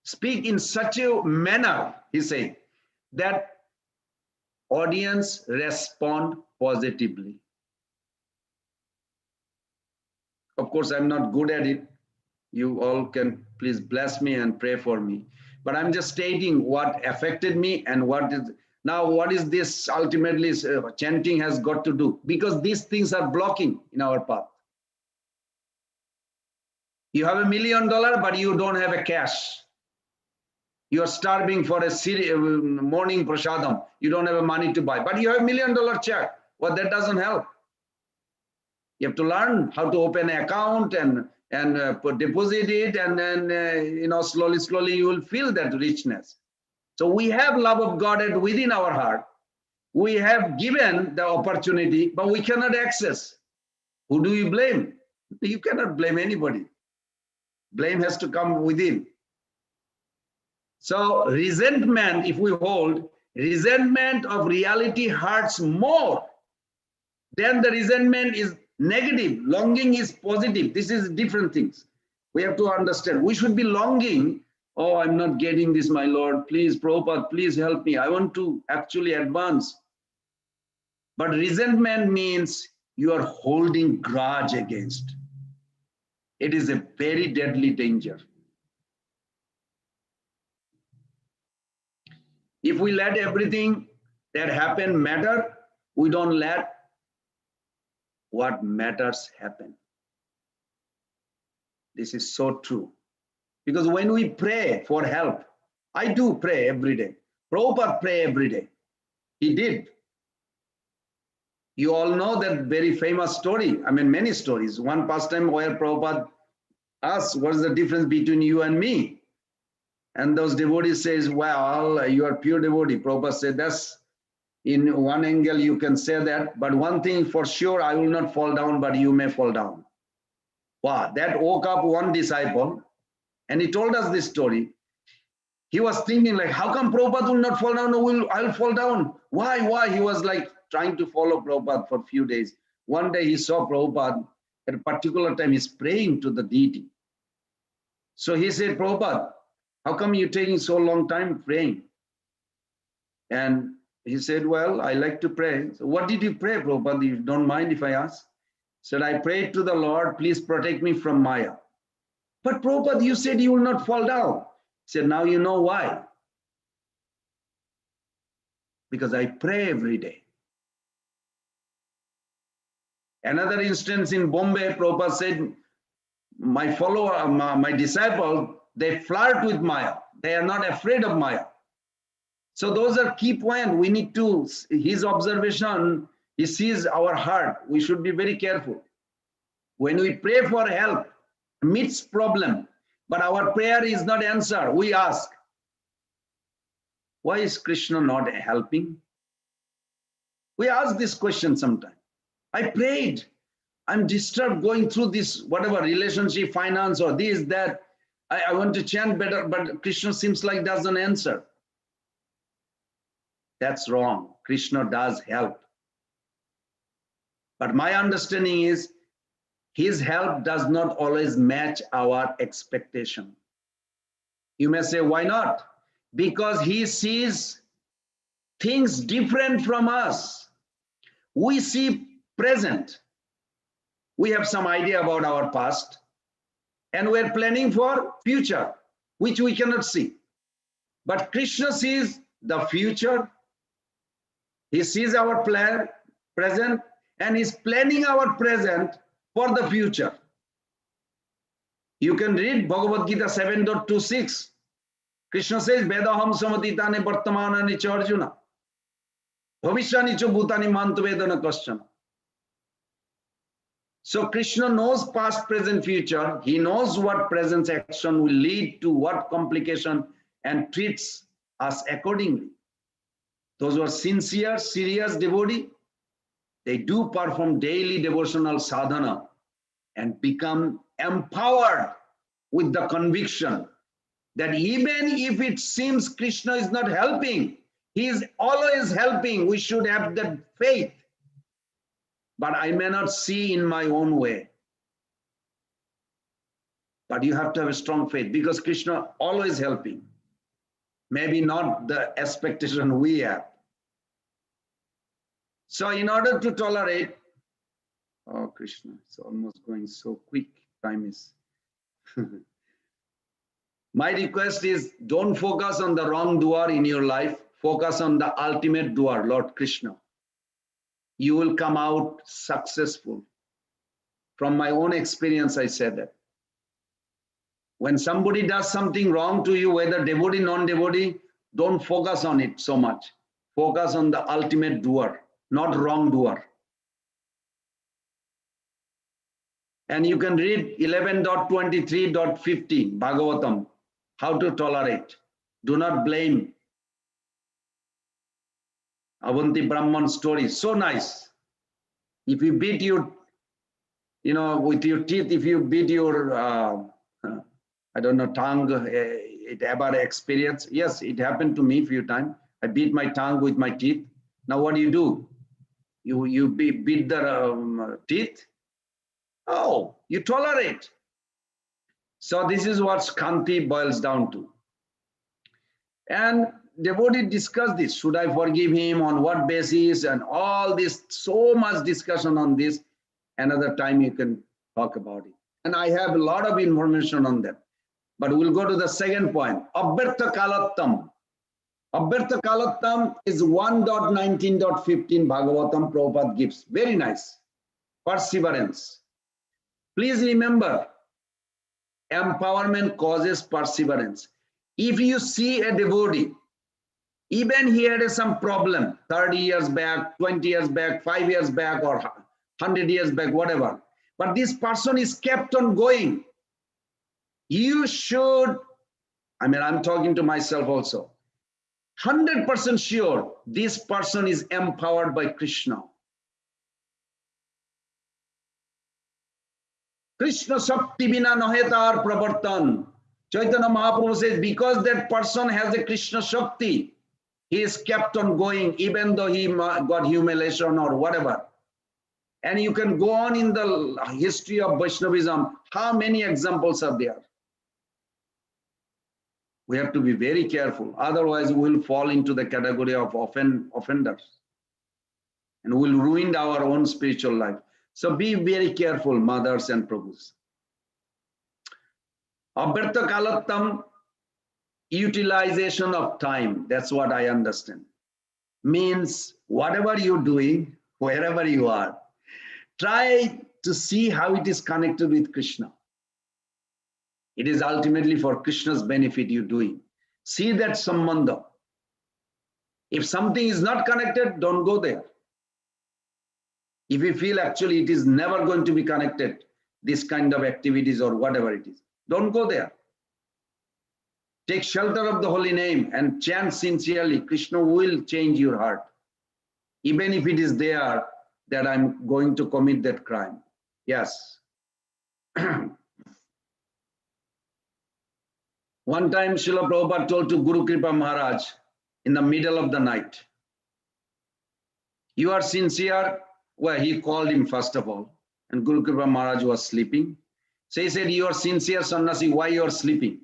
speak in such a manner, he said, that audience respond positively. Of course, I'm not good at it. You all can please bless me and pray for me. But I'm just stating what affected me and what is this ultimately chanting has got to do, because these things are blocking in our path. You have $1 million, but you don't have a cash. You're starving for a morning prasadam. You don't have money to buy, but you have $1 million check. Well, that doesn't help. You have to learn how to open an account and deposit it, and then slowly you will feel that richness. So we have love of God within our heart. We have given the opportunity, but we cannot access. Who do you blame? You cannot blame anybody. Blame has to come within. So resentment, if we hold, resentment of reality hurts more than the resentment is negative. Longing is positive. This is different things. We have to understand. We should be longing. Oh, I'm not getting this, my Lord. Please, Prabhupada, please help me. I want to actually advance. But resentment means you are holding grudge against. It is a very deadly danger. If we let everything that happened matter, we don't let what matters happen. This is so true. Because when we pray for help, I do pray every day. Prabhupada pray every day. He did. You all know that very famous story. I mean, many stories. One pastime where Prabhupada asked, what's the difference between you and me? And those devotees says, well, you are pure devotee. Prabhupada said, that's in one angle you can say that, but one thing for sure, I will not fall down, but you may fall down. Wow, that woke up one disciple, and he told us this story. He was thinking like, how come Prabhupada will not fall down? I'll fall down. Why? He was like trying to follow Prabhupada for a few days. One day he saw Prabhupada at a particular time, he's praying to the deity. So he said, Prabhupada, how come you're taking so long time praying? And he said, well, I like to pray. So what did you pray, Prabhupada? You don't mind if I ask? Said, I prayed to the Lord, please protect me from Maya. But Prabhupada, you said you will not fall down. He said, now you know why. Because I pray every day. Another instance in Bombay, Prabhupada said, my follower, my disciple, they flirt with Maya. They are not afraid of Maya. So those are key points. We need to, his observation, he sees our heart. We should be very careful. When we pray for help, amidst problem, but our prayer is not answered, we ask, why is Krishna not helping? We ask this question sometimes. I prayed. I'm disturbed going through this, whatever, relationship, finance, or this, that. I want to chant better, but Krishna seems like doesn't answer. That's wrong. Krishna does help. But my understanding is his help does not always match our expectation. You may say, why not? Because he sees things different from us. We see present. We have some idea about our past, and we're planning for future, which we cannot see. But Krishna sees the future. He sees our plan, present, and is planning our present for the future. You can read Bhagavad Gita 7.26. Krishna says, Vedaham samatitane vartamanani cha Arjuna. Bhavishani cha bhutani mantavedana kasyana. So Krishna knows past, present, future. He knows what present action will lead to what complication and treats us accordingly. Those who are sincere, serious devotee, they do perform daily devotional sadhana and become empowered with the conviction that even if it seems Krishna is not helping, he is always helping. We should have that faith. But I may not see in my own way. But you have to have a strong faith because Krishna always helping. Maybe not the expectation we have. So in order to tolerate, oh Krishna, it's almost going so quick. Time is. My request is don't focus on the wrong doer in your life. Focus on the ultimate doer, Lord Krishna. You will come out successful. From my own experience, I said that. When somebody does something wrong to you, whether devotee, non-devotee, don't focus on it so much. Focus on the ultimate doer, not wrongdoer. And you can read 11.23.15 Bhagavatam, how to tolerate. Do not blame. Avanti Brahman story, so nice. If you beat your, with your teeth, if you beat your, I don't know, tongue, it ever experience? Yes, it happened to me a few times. I beat my tongue with my teeth. Now what do? You beat the teeth? Oh, you tolerate. So this is what Khanti boils down to. And devotee discussed this. Should I forgive him? On what basis? And all this, so much discussion on this. Another time you can talk about it. And I have a lot of information on that. But we'll go to the second point. Abhyartha kalattam. Abhyartha kalattam is 1.19.15 Bhagavatam Prabhupada gives. Very nice. Perseverance. Please remember, empowerment causes perseverance. If you see a devotee, even he had some problem 30 years back, 20 years back, 5 years back, or 100 years back, whatever, but this person is kept on going. You should, I'm talking to myself also, 100% sure this person is empowered by Krishna. Krishna Shakti Bina Nahetar Pravartan. Chaitanya Mahaprabhu says, because that person has a Krishna Shakti, he is kept on going, even though he got humiliation or whatever. And you can go on in the history of Vaishnavism, how many examples are there? We have to be very careful. Otherwise, we'll fall into the category of offenders. And we'll ruin our own spiritual life. So be very careful, mothers and Prabhus. Abhyartha kalattam, utilization of time. That's what I understand. Means whatever you're doing, wherever you are, try to see how it is connected with Krishna. It is ultimately for Krishna's benefit you're doing. See that sambandha. If something is not connected, don't go there. If you feel actually it is never going to be connected, this kind of activities or whatever it is, don't go there. Take shelter of the holy name and chant sincerely. Krishna will change your heart. Even if it is there that I'm going to commit that crime. Yes. One time Srila Prabhupada told to Guru Kripa Maharaj in the middle of the night, you are sincere? Well, he called him first of all, and Guru Kripa Maharaj was sleeping. So he said, you are sincere, Sannyasi, why you are sleeping?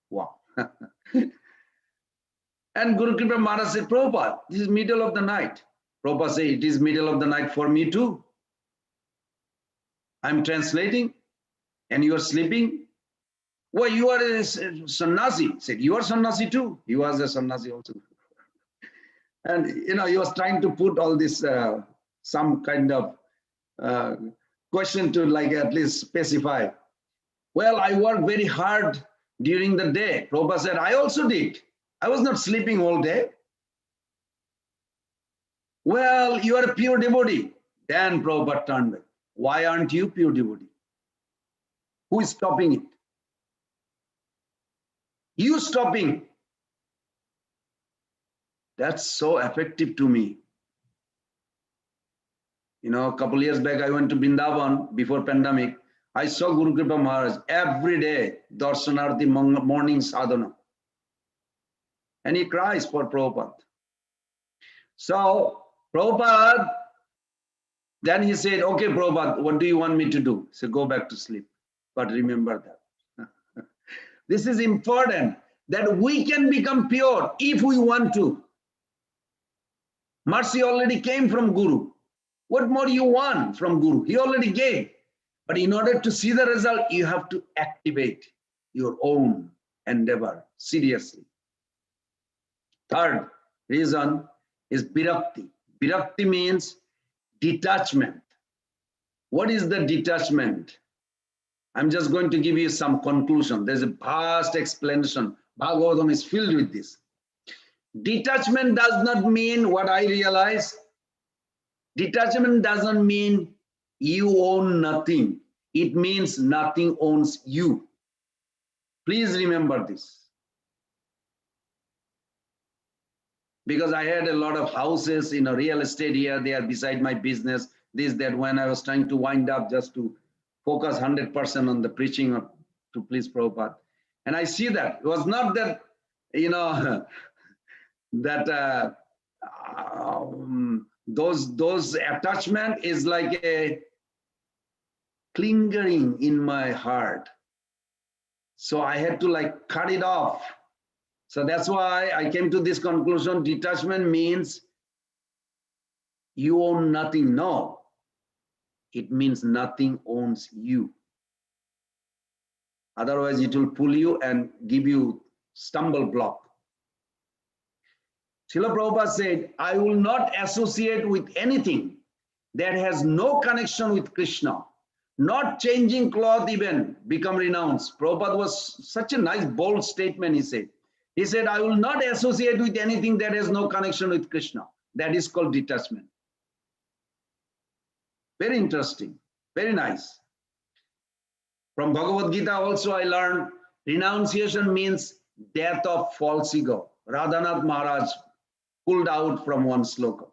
Wow. And Guru Kripa Maharaj said, Prabhupada, this is middle of the night. Prabhupada said, it is middle of the night for me too. I'm translating and you are sleeping. Well, you are a sannyasi. He said, you are sannyasi too. He was a sannyasi also. And, he was trying to put all this, some kind of question to like at least specify. Well, I work very hard during the day. Prabhupada said, I also did. I was not sleeping all day. Well, you are a pure devotee. Then Prabhupada turned back. Why aren't you pure devotee? Who is stopping it? You stopping. That's so effective to me. You know, a couple years back, I went to Vrindavan before pandemic. I saw Guru Kripa Maharaj every day, Darshanarthi morning sadhana. And he cries for Prabhupada. So Prabhupada, then he said, okay, Prabhupada, what do you want me to do? He said, go back to sleep. But remember that. This is important, that we can become pure if we want to. Mercy already came from Guru. What more you want from Guru? He already gave. But in order to see the result, you have to activate your own endeavor seriously. Third reason is Virakti. Virakti means detachment. What is the detachment? I'm just going to give you some conclusion. There's a vast explanation. Bhagavatam is filled with this. Detachment does not mean what I realize. Detachment doesn't mean you own nothing. It means nothing owns you. Please remember this. Because I had a lot of houses in a real estate here, they are beside my business, this, that, when I was trying to wind up just to focus 100% on the preaching to please Prabhupada. And I see that. It was not that, you know, that those attachment is like a clingering in my heart. So I had to like cut it off. So that's why I came to this conclusion. Detachment means you own nothing. No, it means nothing owns you. Otherwise it will pull you and give you stumble block. Srila Prabhupada said, I will not associate with anything that has no connection with Krishna. Not changing cloth even become renounced. Prabhupada was such a nice bold statement, he said. He said, I will not associate with anything that has no connection with Krishna. That is called detachment. Very interesting, very nice. From Bhagavad Gita also I learned renunciation means death of false ego. Radhanath Maharaj pulled out from one sloka.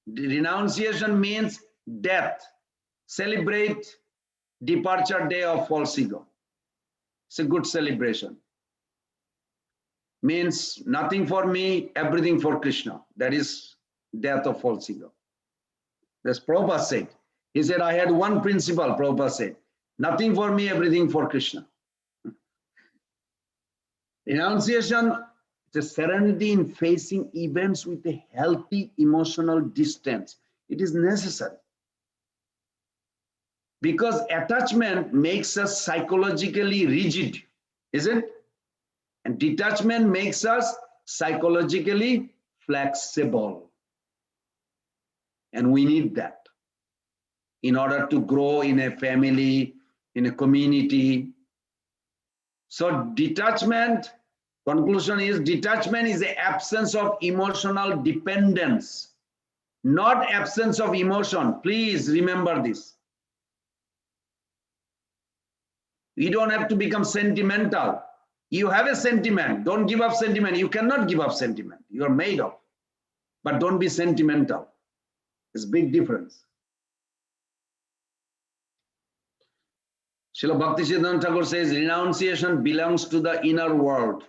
Renunciation means death. Celebrate departure day of false ego. It's a good celebration. Means nothing for me, everything for Krishna. That is death of false ego. That's Prabhupada said. He said, I had one principle, Prabhupada said, nothing for me, everything for Krishna. Renunciation is a serenity in facing events with a healthy emotional distance. It is necessary. Because attachment makes us psychologically rigid, isn't it? And detachment makes us psychologically flexible. And we need that in order to grow in a family, in a community. So detachment, conclusion is detachment is the absence of emotional dependence, not absence of emotion. Please remember this. You don't have to become sentimental. You have a sentiment. Don't give up sentiment. You cannot give up sentiment. You are made of. But don't be sentimental. It's a big difference. Srila Bhakti Siddhanta Thakur says renunciation belongs to the inner world.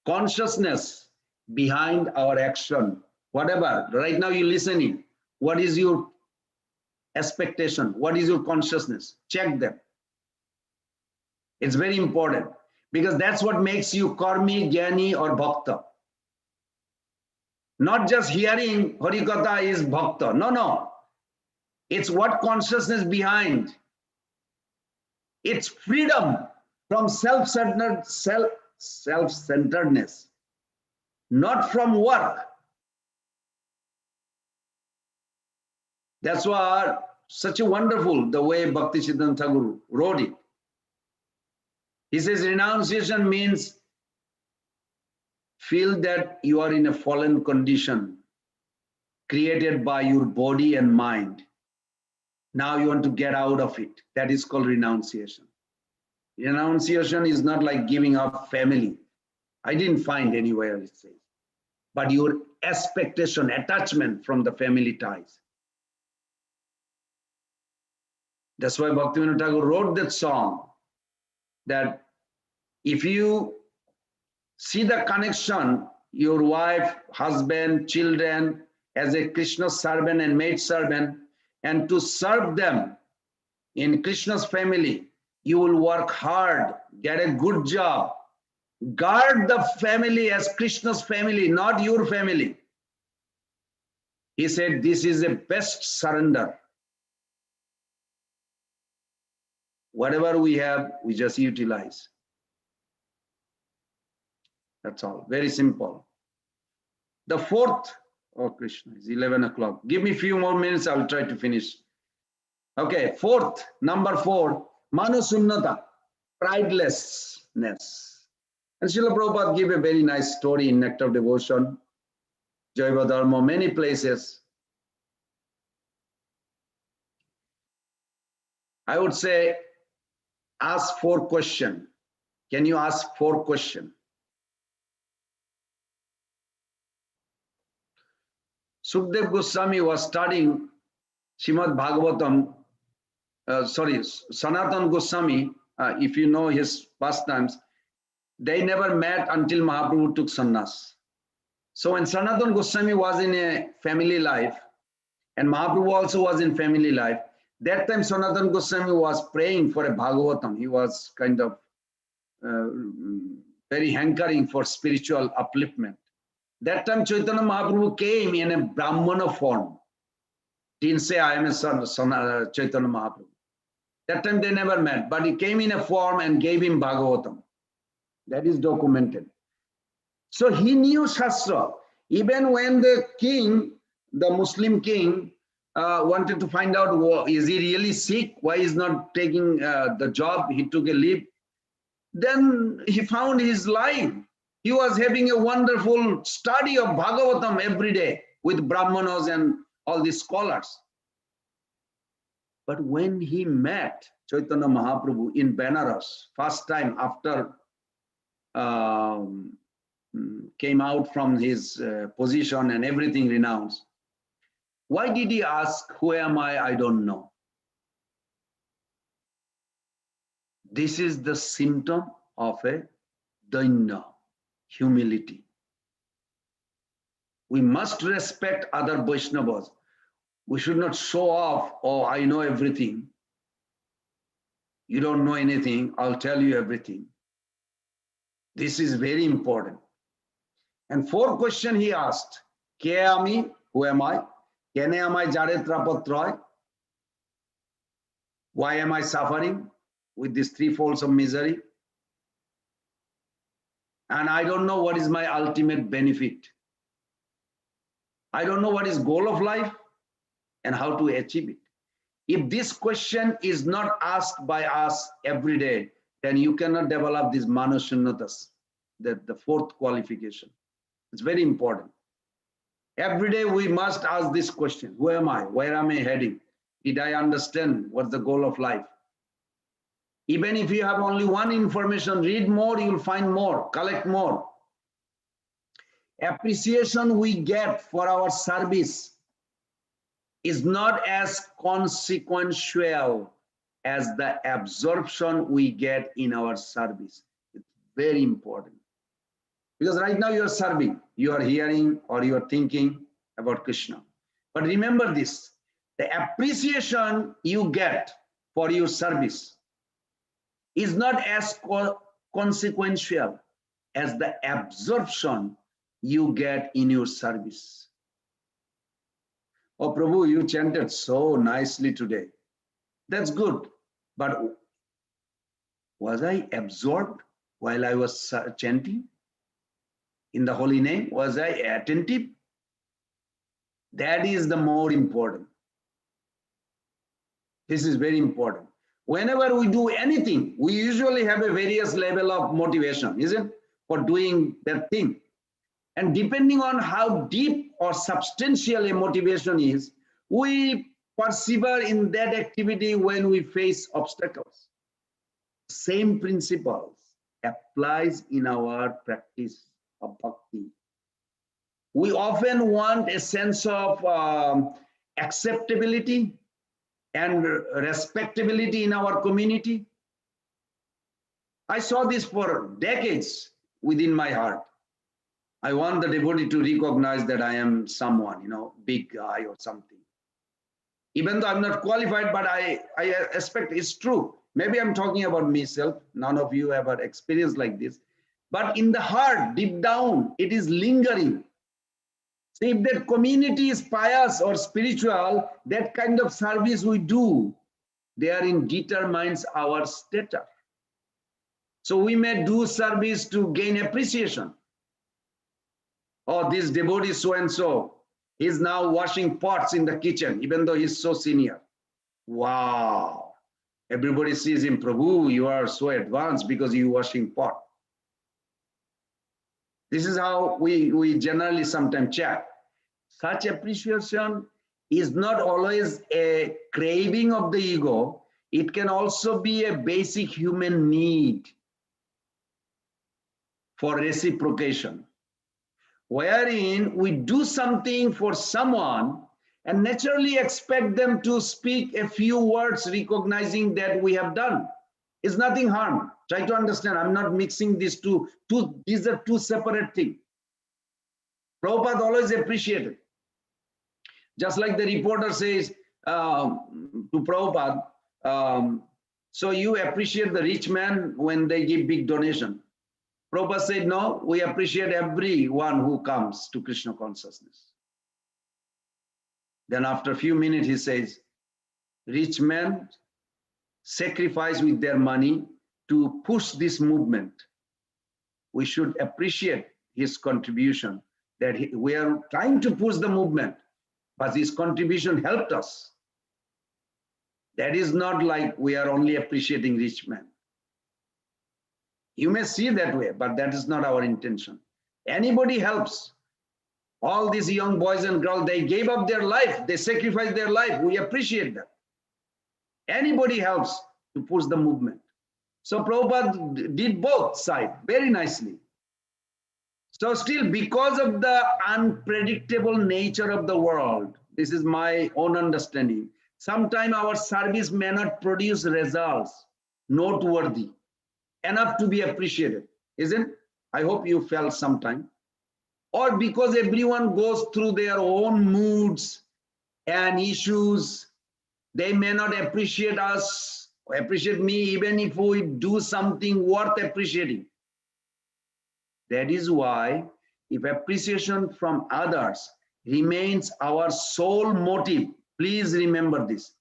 Consciousness behind our action. Whatever. Right now you're listening. What is your expectation? What is your consciousness? Check them. It's very important because that's what makes you karmi, jnani or bhakta. Not just hearing Harikatha is bhakta. No, no. It's what consciousness behind. It's freedom from self-centeredness, not from work. That's why such a wonderful the way Bhakti Siddhanta Thakur wrote it. He says renunciation means feel that you are in a fallen condition created by your body and mind. Now you want to get out of it. That is called renunciation. Renunciation is not like giving up family. I didn't find anywhere it says. But your expectation, attachment from the family ties. That's why Bhaktivinoda Thakur wrote that song, that if you see the connection, your wife, husband, children, as a Krishna servant and maid servant, and to serve them in Krishna's family, you will work hard, get a good job, guard the family as Krishna's family, not your family. He said, this is the best surrender. Whatever we have, we just utilize. That's all. Very simple. The fourth, oh Krishna, it's 11 o'clock. Give me a few more minutes, I'll try to finish. Okay, fourth, number 4, Manusunnata, pridelessness. And Srila Prabhupada gave a very nice story in Nectar of Devotion, Jaiva Dharma, many places. I would say, ask 4 questions. Can you ask 4 questions? Sukdev Goswami was studying Srimad Bhagavatam, Sanatan Goswami, if you know his pastimes, they never met until Mahaprabhu took sannyas. So when Sanatan Goswami was in a family life, and Mahaprabhu also was in family life, that time Sanatan Goswami was praying for a Bhagavatam. He was kind of very hankering for spiritual upliftment. That time Chaitanya Mahaprabhu came in a Brahmana form. Didn't say I am a son of Chaitanya Mahaprabhu. That time they never met, but he came in a form and gave him Bhagavatam. That is documented. So he knew Shastra. Even when the king, the Muslim king, wanted to find out, is he really sick? Why is not taking the job? He took a leave. Then he found his life. He was having a wonderful study of Bhagavatam every day with Brahmanas and all these scholars. But when he met Chaitanya Mahaprabhu in Benares, first time after came out from his position and everything renounced, why did he ask, who am I don't know? This is the symptom of a dainya, humility. We must respect other Vaishnavas. We should not show off, oh, I know everything. You don't know anything, I'll tell you everything. This is very important. And 4th question he asked, Ke ami, who am I? Kene amai jare trapatroy? Why am I suffering with these 3 folds of misery? And I don't know what is my ultimate benefit. I don't know what is goal of life and how to achieve it. If this question is not asked by us every day, then you cannot develop these manushannatas, the 4th qualification. It's very important. Every day we must ask this question, who am I? Where am I heading? Did I understand what's the goal of life? Even if you have only one information, read more, you'll find more, collect more. Appreciation we get for our service is not as consequential as the absorption we get in our service. It's very important. Because right now you're serving, you are hearing or you are thinking about Krishna. But remember this, the appreciation you get for your service is not as consequential as the absorption you get in your service. Oh, Prabhu, you chanted so nicely today. That's good. But was I absorbed while I was chanting in the holy name? Was I attentive? That is the more important. This is very important. Whenever we do anything, we usually have a various level of motivation, isn't it, for doing that thing. And depending on how deep or substantial a motivation is, we persevere in that activity when we face obstacles. Same principles applies in our practice of bhakti. We often want a sense of acceptability and respectability in our community. I saw this for decades within my heart. I want the devotee to recognize that I am someone, big guy or something. Even though I'm not qualified, but I expect it's true. Maybe I'm talking about myself. None of you ever experienced like this. But in the heart, deep down, it is lingering. So if that community is pious or spiritual, that kind of service we do, therein determines our status. So we may do service to gain appreciation. Oh, this devotee so-and-so, he's now washing pots in the kitchen, even though he's so senior. Wow. Everybody sees him, Prabhu, you are so advanced because you're washing pot. This is how we generally sometimes chat. Such appreciation is not always a craving of the ego. It can also be a basic human need for reciprocation, wherein we do something for someone and naturally expect them to speak a few words recognizing that we have done. It's nothing harm. Try to understand, I'm not mixing these two. These are two separate things. Prabhupada always appreciated. Just like the reporter says to Prabhupada, so you appreciate the rich man when they give big donation. Prabhupada said, no, we appreciate everyone who comes to Krishna consciousness. Then after a few minutes, he says, rich men sacrifice with their money to push this movement. We should appreciate his contribution, that we are trying to push the movement, but his contribution helped us. That is not like we are only appreciating rich men. You may see that way, but that is not our intention. Anybody helps. All these young boys and girls, they gave up their life. They sacrificed their life. We appreciate that. Anybody helps to push the movement. So Prabhupada did both sides very nicely. So still, because of the unpredictable nature of the world, this is my own understanding, sometimes our service may not produce results noteworthy enough to be appreciated, isn't it? I hope you felt sometime. Or because everyone goes through their own moods and issues, they may not appreciate us, or appreciate me, even if we do something worth appreciating. That is why, if appreciation from others remains our sole motive, please remember this.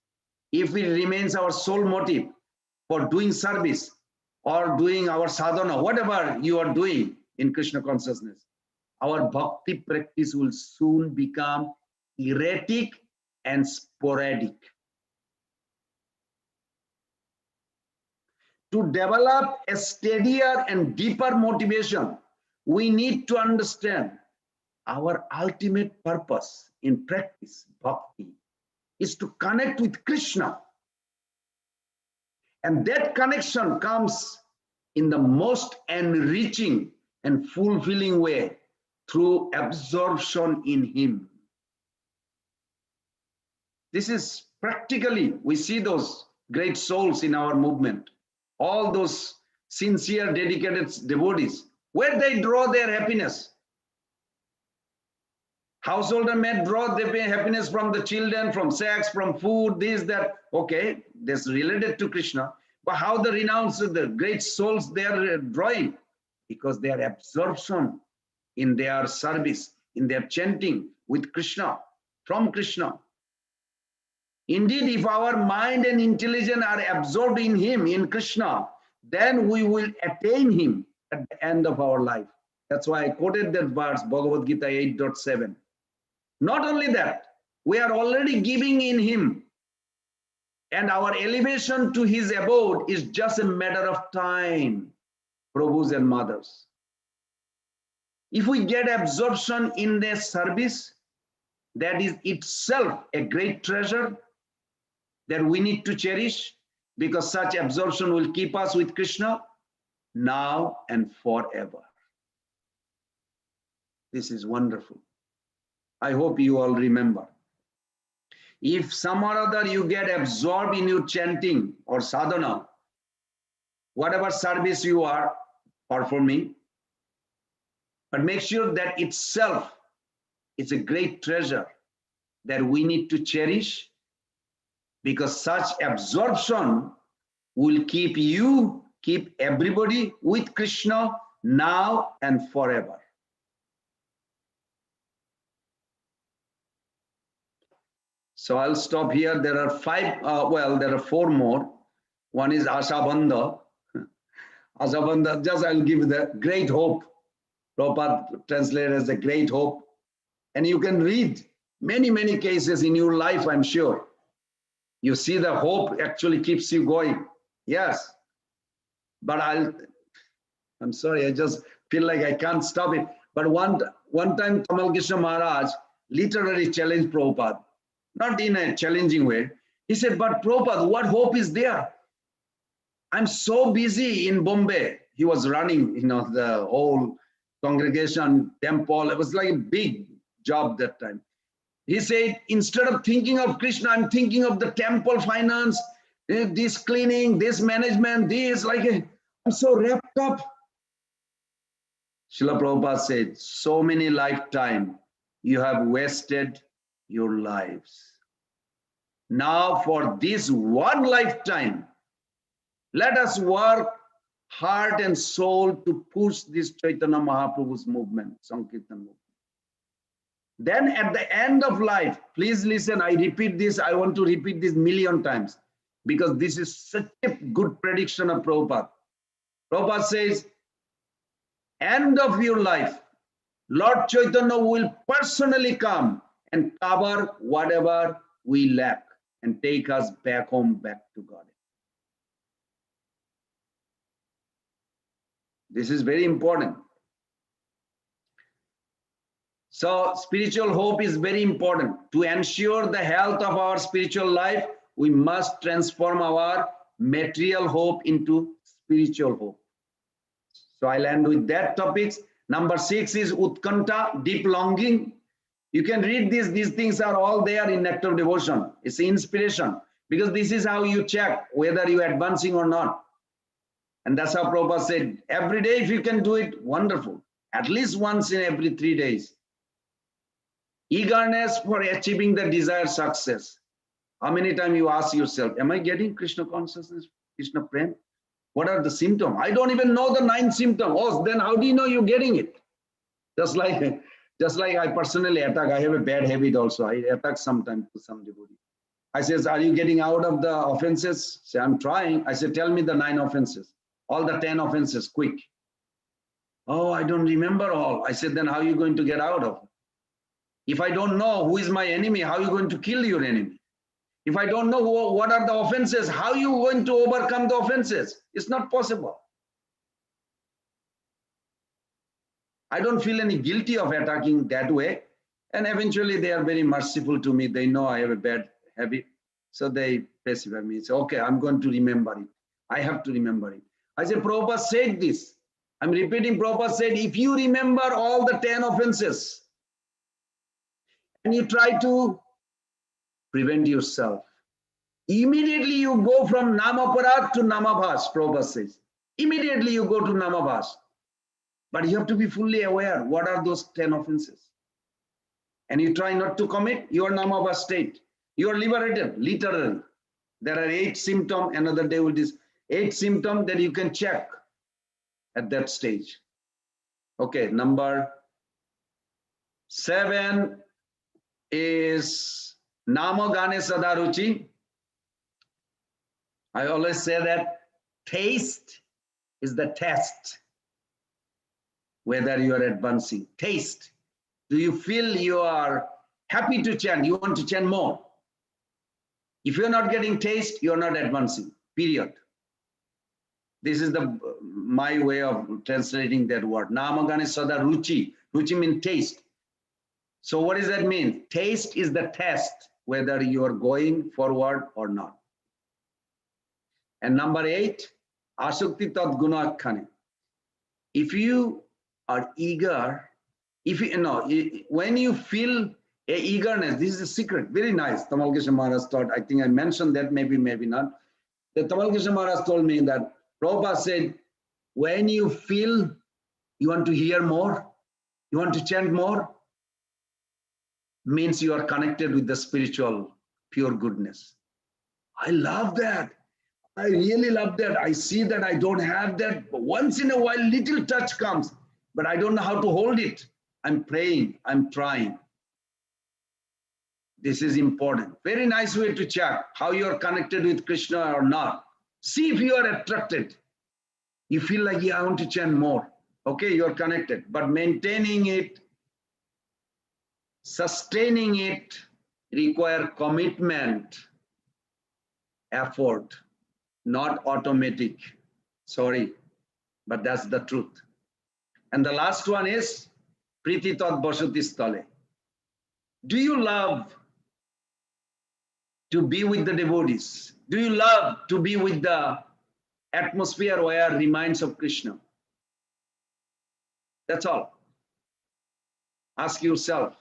If it remains our sole motive for doing service or doing our sadhana, whatever you are doing in Krishna consciousness, our bhakti practice will soon become erratic and sporadic. To develop a steadier and deeper motivation, we need to understand our ultimate purpose in practice, bhakti, is to connect with Krishna. And that connection comes in the most enriching and fulfilling way through absorption in Him. This is practically, we see those great souls in our movement, all those sincere, dedicated devotees, where they draw their happiness. Householder may draw their happiness from the children, from sex, from food, this, that. Okay, that's related to Krishna. But how the renounced, the great souls they are drawing? Because their absorption in their service, in their chanting with Krishna, from Krishna. Indeed, if our mind and intelligence are absorbed in Him, in Krishna, then we will attain Him at the end of our life. That's why I quoted that verse, Bhagavad Gita 8.7. Not only that, we are already giving in Him. And our elevation to his abode is just a matter of time, Prabhus and mothers. If we get absorption in their service, that is itself a great treasure that we need to cherish, because such absorption will keep us with Krishna now and forever. This is wonderful. I hope you all remember. If some or other you get absorbed in your chanting or sadhana, whatever service you are performing, but make sure that itself is a great treasure that we need to cherish, because such absorption will keep you, keep everybody with Krishna now and forever. So I'll stop here. There are there are four more. One is Ashabandha. Ashabandha, just I'll give the great hope. Prabhupada translated as the great hope. And you can read many, many cases in your life, I'm sure. You see the hope actually keeps you going. Yes. But I'm sorry, I just feel like I can't stop it. But one time Tamal Krishna Maharaj literally challenged Prabhupada, not in a challenging way. He said, but Prabhupada, what hope is there? I'm so busy in Bombay. He was running, the whole congregation, temple. It was like a big job that time. He said, instead of thinking of Krishna, I'm thinking of the temple finance, this cleaning, this management, I'm so wrapped up. Srila Prabhupada said, so many lifetimes you have wasted your lives. Now for this one lifetime, let us work heart and soul to push this Chaitanya Mahaprabhu's movement, Sankirtan movement. Then at the end of life, please listen, I repeat this, I want to repeat this million times, because this is such a good prediction of Prabhupada. Prabhupada says, end of your life, Lord Chaitanya will personally come and cover whatever we lack and take us back home, back to God. This is very important. So spiritual hope is very important. To ensure the health of our spiritual life, we must transform our material hope into spiritual hope. So I'll end with that topics. Number 6 is Utkanta, deep longing. You can read this. These things are all there in Nectar of Devotion. It's inspiration, because this is how you check whether you're advancing or not. And that's how Prabhupada said, every day if you can do it, wonderful. At least once in every 3 days. Eagerness for achieving the desired success. How many times you ask yourself, am I getting Krishna consciousness, Krishna prem? What are the symptoms? I don't even know the 9 symptoms. Oh, then how do you know you're getting it? Just like I personally attack, I have a bad habit also. I attack sometimes to some devotee. I says, are you getting out of the offenses? Say, I'm trying. I said, tell me the 9 offenses. All the 10 offenses, quick. Oh, I don't remember all. I said, then how are you going to get out of it? If I don't know who is my enemy, how are you going to kill your enemy? If I don't know what are the offenses, how are you going to overcome the offenses? It's not possible. I don't feel any guilty of attacking that way. And eventually they are very merciful to me. They know I have a bad habit. So they pacify me. Say, okay, I'm going to remember it. I have to remember it. I said, Prabhupada said this. I'm repeating, Prabhupada said, if you remember all the 10 offenses and you try to prevent yourself, immediately you go from Namaparad to Namabhas, Prabhupada says. Immediately you go to Namabhas. But you have to be fully aware, what are those 10 offenses? And you try not to commit, you are Namabhas state. You are liberated, literally. There are 8 symptoms, another day will be 8 symptoms that you can check at that stage. Okay, number 7 is Nama Gane Sadaruchi. I always say that taste is the test, whether you are advancing. Taste. Do you feel you are happy to chant? You want to chant more? If you're not getting taste, you're not advancing, period. This is my way of translating that word. Namagane sada ruchi. Ruchi means taste. So what does that mean? Taste is the test whether you are going forward or not. And number 8, asukti tat guna khane. If you are eager, when you feel a eagerness, this is a secret, very nice. Tamal Krishna Maharaj taught, I think I mentioned that, maybe not. The Tamal Krishna Maharaj told me that Prabhupada said, when you feel you want to hear more, you want to chant more, means you are connected with the spiritual pure goodness. I love that. I really love that. I see that I don't have that. Once in a while, little touch comes, but I don't know how to hold it. I'm praying, I'm trying. This is important. Very nice way to check how you are connected with Krishna or not. See if you are attracted. You feel like, yeah, I want to chant more. Okay, you're connected. But maintaining it, sustaining it, require commitment, effort, not automatic. Sorry, but that's the truth. And the last one is Priti Tat Basati Stale. Do you love to be with the devotees? Do you love to be with the atmosphere where reminds of Krishna? That's all. Ask yourself.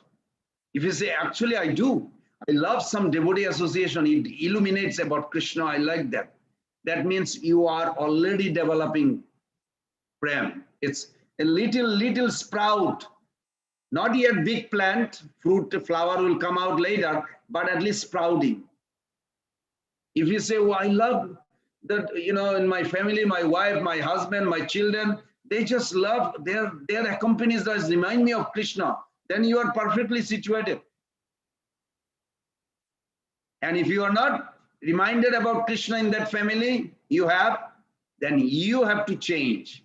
If you say, actually, I do. I love some devotee association. It illuminates about Krishna. I like that. That means you are already developing prem. It's a little sprout. Not yet big plant. Fruit, flower will come out later, but at least sprouting. If you say, well, I love that, in my family, my wife, my husband, my children, they just love, their accompanies that remind me of Krishna, then you are perfectly situated. And if you are not reminded about Krishna in that family then you have to change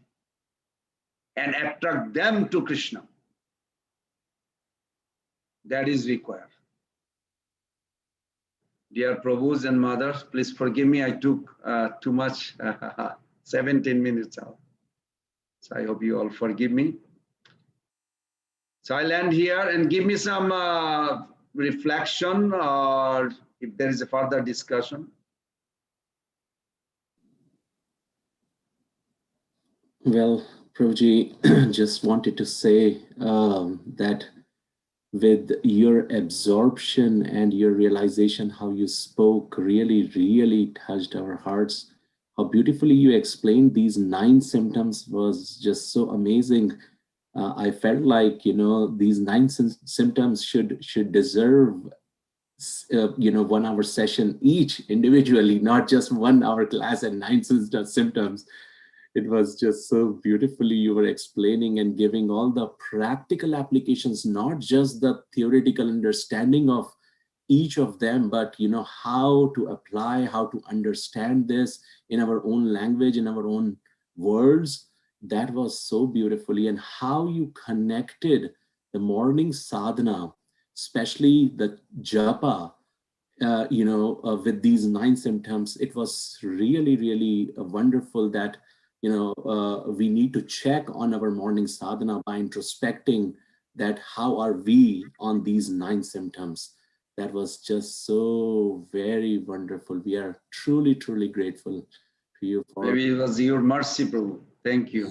and attract them to Krishna. That is required. Dear Prabhus and mothers, please forgive me. I took too much, 17 minutes out. So I hope you all forgive me. So I'll end here and give me some reflection, or if there is a further discussion. Well, Prabhuji, just wanted to say that with your absorption and your realization, how you spoke really touched our hearts. How beautifully you explained these 9 symptoms was just so amazing. I felt like, these 9 symptoms should deserve, 1 hour session each individually, not just 1 hour class and 9 symptoms. It was just so beautifully you were explaining and giving all the practical applications, not just the theoretical understanding of each of them, but how to apply, how to understand this in our own language, in our own words. That was so beautifully, and how you connected the morning sadhana, especially the japa, with these 9 symptoms. It was really wonderful that we need to check on our morning sadhana by introspecting that how are we on these 9 symptoms. That was just so very wonderful. We are truly grateful to you for. Maybe it was your mercy, Prabhu. Thank you.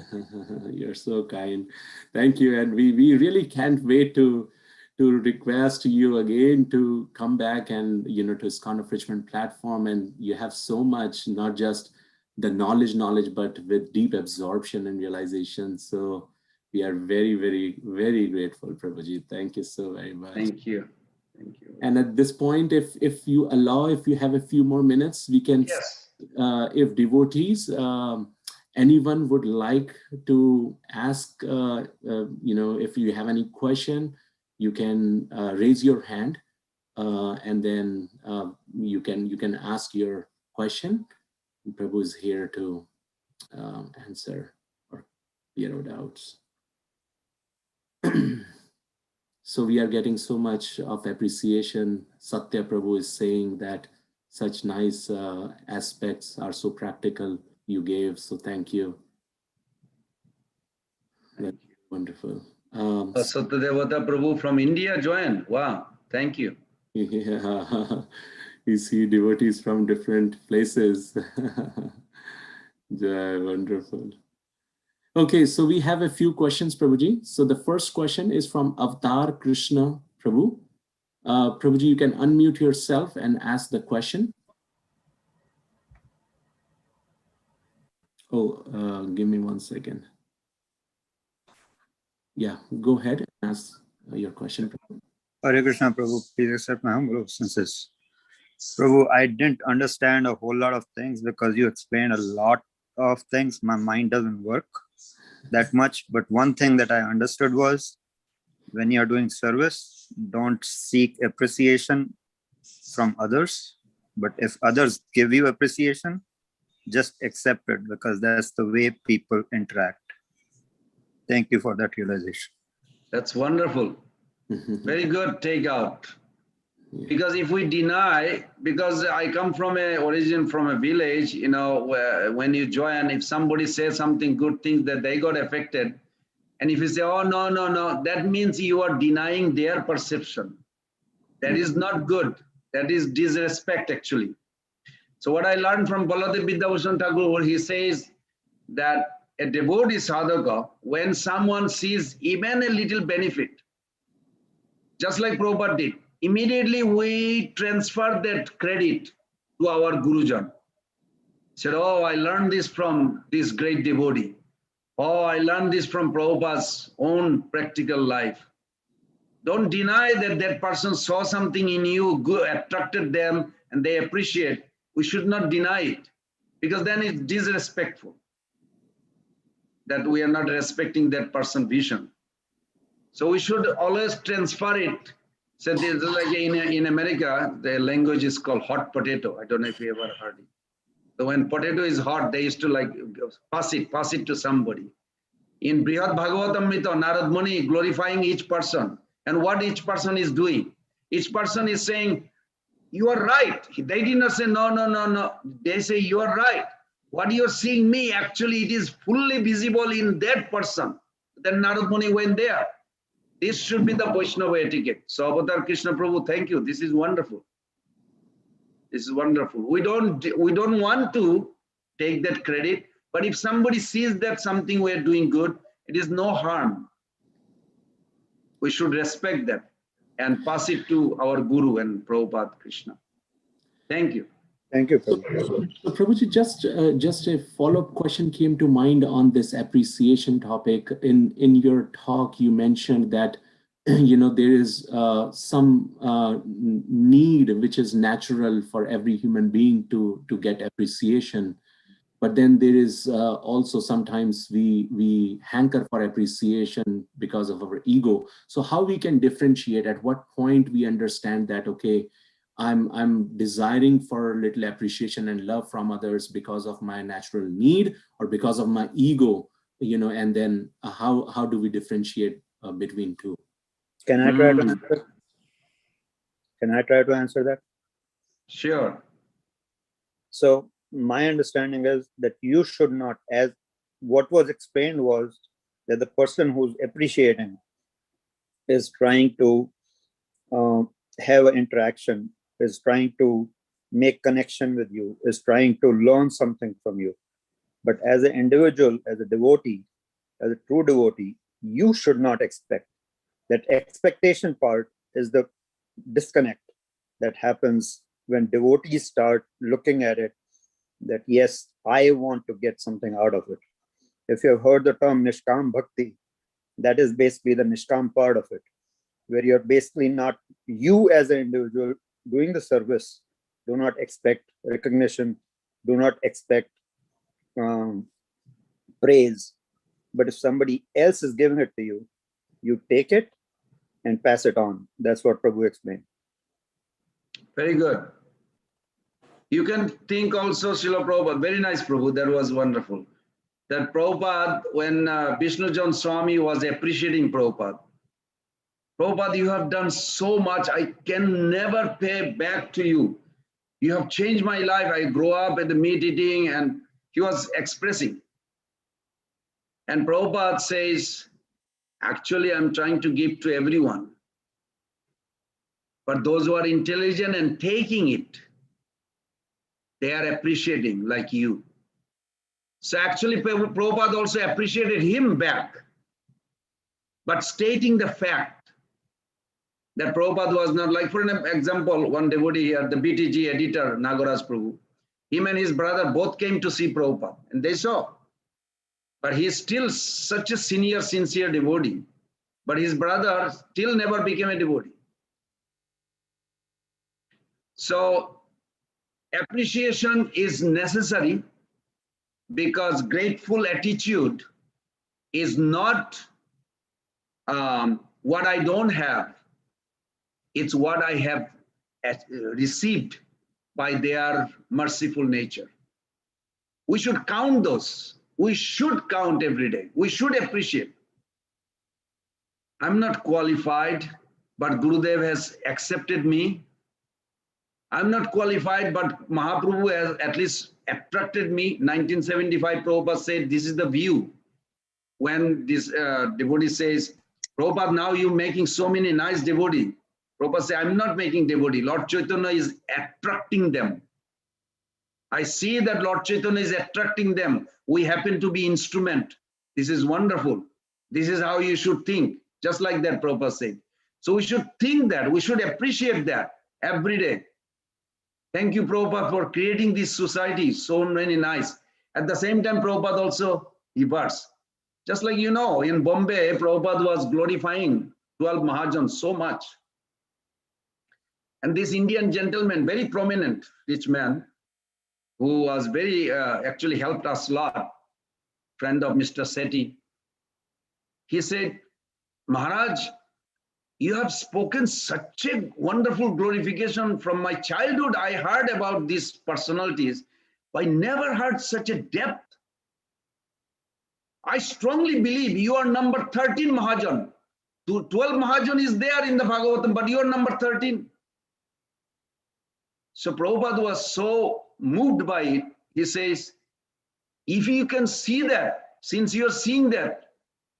You're so kind. Thank you. And we really can't wait to request you again to come back and to ISKCON of Richmond platform. And you have so much, not just the knowledge, but with deep absorption and realization. So we are very grateful, Prabhuji. Thank you so very much. Thank you. And at this point, if you have a few more minutes, we can, yes. If devotees, anyone would like to ask, if you have any question, you can raise your hand, and then you can ask your question. Prabhu is here to answer or clear our doubts. So we are getting so much of appreciation. Satya Prabhu is saying that such nice aspects are so practical you gave. So thank you. That's wonderful. Satyadevata Prabhu from India joined. Wow, thank you. Yeah, you see devotees from different places. Yeah, wonderful. Okay, so we have a few questions, Prabhuji. So the first question is from Avatar Krishna Prabhu. Prabhuji, you can unmute yourself and ask the question. Oh, give me 1 second. Yeah, go ahead and ask your question. Hare Krishna, Prabhu. Please accept my humble obeisances. Prabhu, I didn't understand a whole lot of things because you explained a lot of things. My mind doesn't work that much. But one thing that I understood was when you're doing service, don't seek appreciation from others. But if others give you appreciation, just accept it because that's the way people interact. Thank you for that realization. That's wonderful. Very good takeout. Because if we deny, because I come from origin from a village, you know, where when you join, if somebody says something good things that they got affected, and if you say, oh, no, no, no, that means you are denying their perception. That is not good. That is disrespect, actually. So what I learned from Baladev Vidyabhushan Thakur, he says that a devotee sadhaka, when someone sees even a little benefit, just like Prabhupada did, immediately we transfer that credit to our Gurujan. Said, oh, I learned this from this great devotee. Oh, I learned this from Prabhupada's own practical life. Don't deny that that person saw something in you, attracted them, and they appreciate. We should not deny it, because then it's disrespectful that we are not respecting that person's vision. So we should always transfer it. So there's like in America, the language is called hot potato. I don't know if you ever heard it. So when potato is hot, they used to like pass it to somebody. In Brihad Bhagavatamrita, Narad Muni glorifying each person and what each person is doing. Each person is saying, you are right. They did not say, no, no, no, no. They say, you are right. What you're seeing me, actually, it is fully visible in that person. Then Narad Muni went there. This should be the Vaishnava etiquette. So Avatar Krishna Prabhu, thank you. This is wonderful. This is wonderful. We don't want to take that credit, but if somebody sees that something we're doing good, it is no harm. We should respect that and pass it to our Guru and Prabhupada Krishna. Thank you. Thank you, Prabhu. So Prabhuji, just a follow-up question came to mind on this appreciation topic. In your talk, you mentioned that you know there is some need which is natural for every human being to get appreciation, but then there is also sometimes we hanker for appreciation because of our ego. So how we can differentiate? At what point we understand that okay, I'm desiring for a little appreciation and love from others because of my natural need or because of my ego, you know, and then how do we differentiate between two? Can I try to answer? Can I try to answer that? Sure. So my understanding is that you should not, as what was explained was that the person who's appreciating is trying to have an interaction, is trying to make connection with you, is trying to learn something from you. But as an individual, as a devotee, as a true devotee, you should not expect. That expectation part is the disconnect that happens when devotees start looking at it that, yes, I want to get something out of it. If you have heard the term Nishkam Bhakti, that is basically the Nishkam part of it, where you're basically not, you as an individual doing the service, do not expect recognition, do not expect praise. But if somebody else is giving it to you, you take it and pass it on. That's what Prabhu explained. Very good. You can think also, Srila Prabhupada, very nice Prabhu, that was wonderful. That Prabhupada, when Vishnujan Swami was appreciating Prabhupada, Prabhupada, you have done so much, I can never pay back to you. You have changed my life. I grew up at the meat eating, and he was expressing. And Prabhupada says, actually, I'm trying to give to everyone. But those who are intelligent and taking it, they are appreciating like you. So actually, Prabhupada also appreciated him back, but stating the fact that Prabhupada was not, like for an example, one devotee here, the BTG editor, Nagaraj Prabhu, him and his brother both came to see Prabhupada, and they saw. But he is still such a senior, sincere devotee. But his brother still never became a devotee. So appreciation is necessary, because grateful attitude is not what I don't have. It's what I have received by their merciful nature. We should count those. We should count every day. We should appreciate. I'm not qualified, but Gurudev has accepted me. I'm not qualified, but Mahaprabhu has at least attracted me. 1975, Prabhupada said, this is the view. When this devotee says, Prabhupada, now you're making so many nice devotees. Prabhupada says, I'm not making devotee. Lord Chaitanya is attracting them. I see that Lord Chaitanya is attracting them. We happen to be instrument. This is wonderful. This is how you should think. Just like that Prabhupada said. So we should think that. We should appreciate that every day. Thank you, Prabhupada, for creating this society. So many nice. At the same time, Prabhupada also reverse. Just like you know, in Bombay, Prabhupada was glorifying 12 Mahajans so much. And this Indian gentleman, very prominent rich man, who was very, actually helped us a lot, friend of Mr. Sethi, he said, Maharaj, you have spoken such a wonderful glorification. From my childhood, I heard about these personalities, but I never heard such a depth. I strongly believe you are number 13 Mahajan. 12 Mahajan is there in the Bhagavatam, but you are number 13. So Prabhupada was so moved by it. He says, if you can see that, since you are seeing that,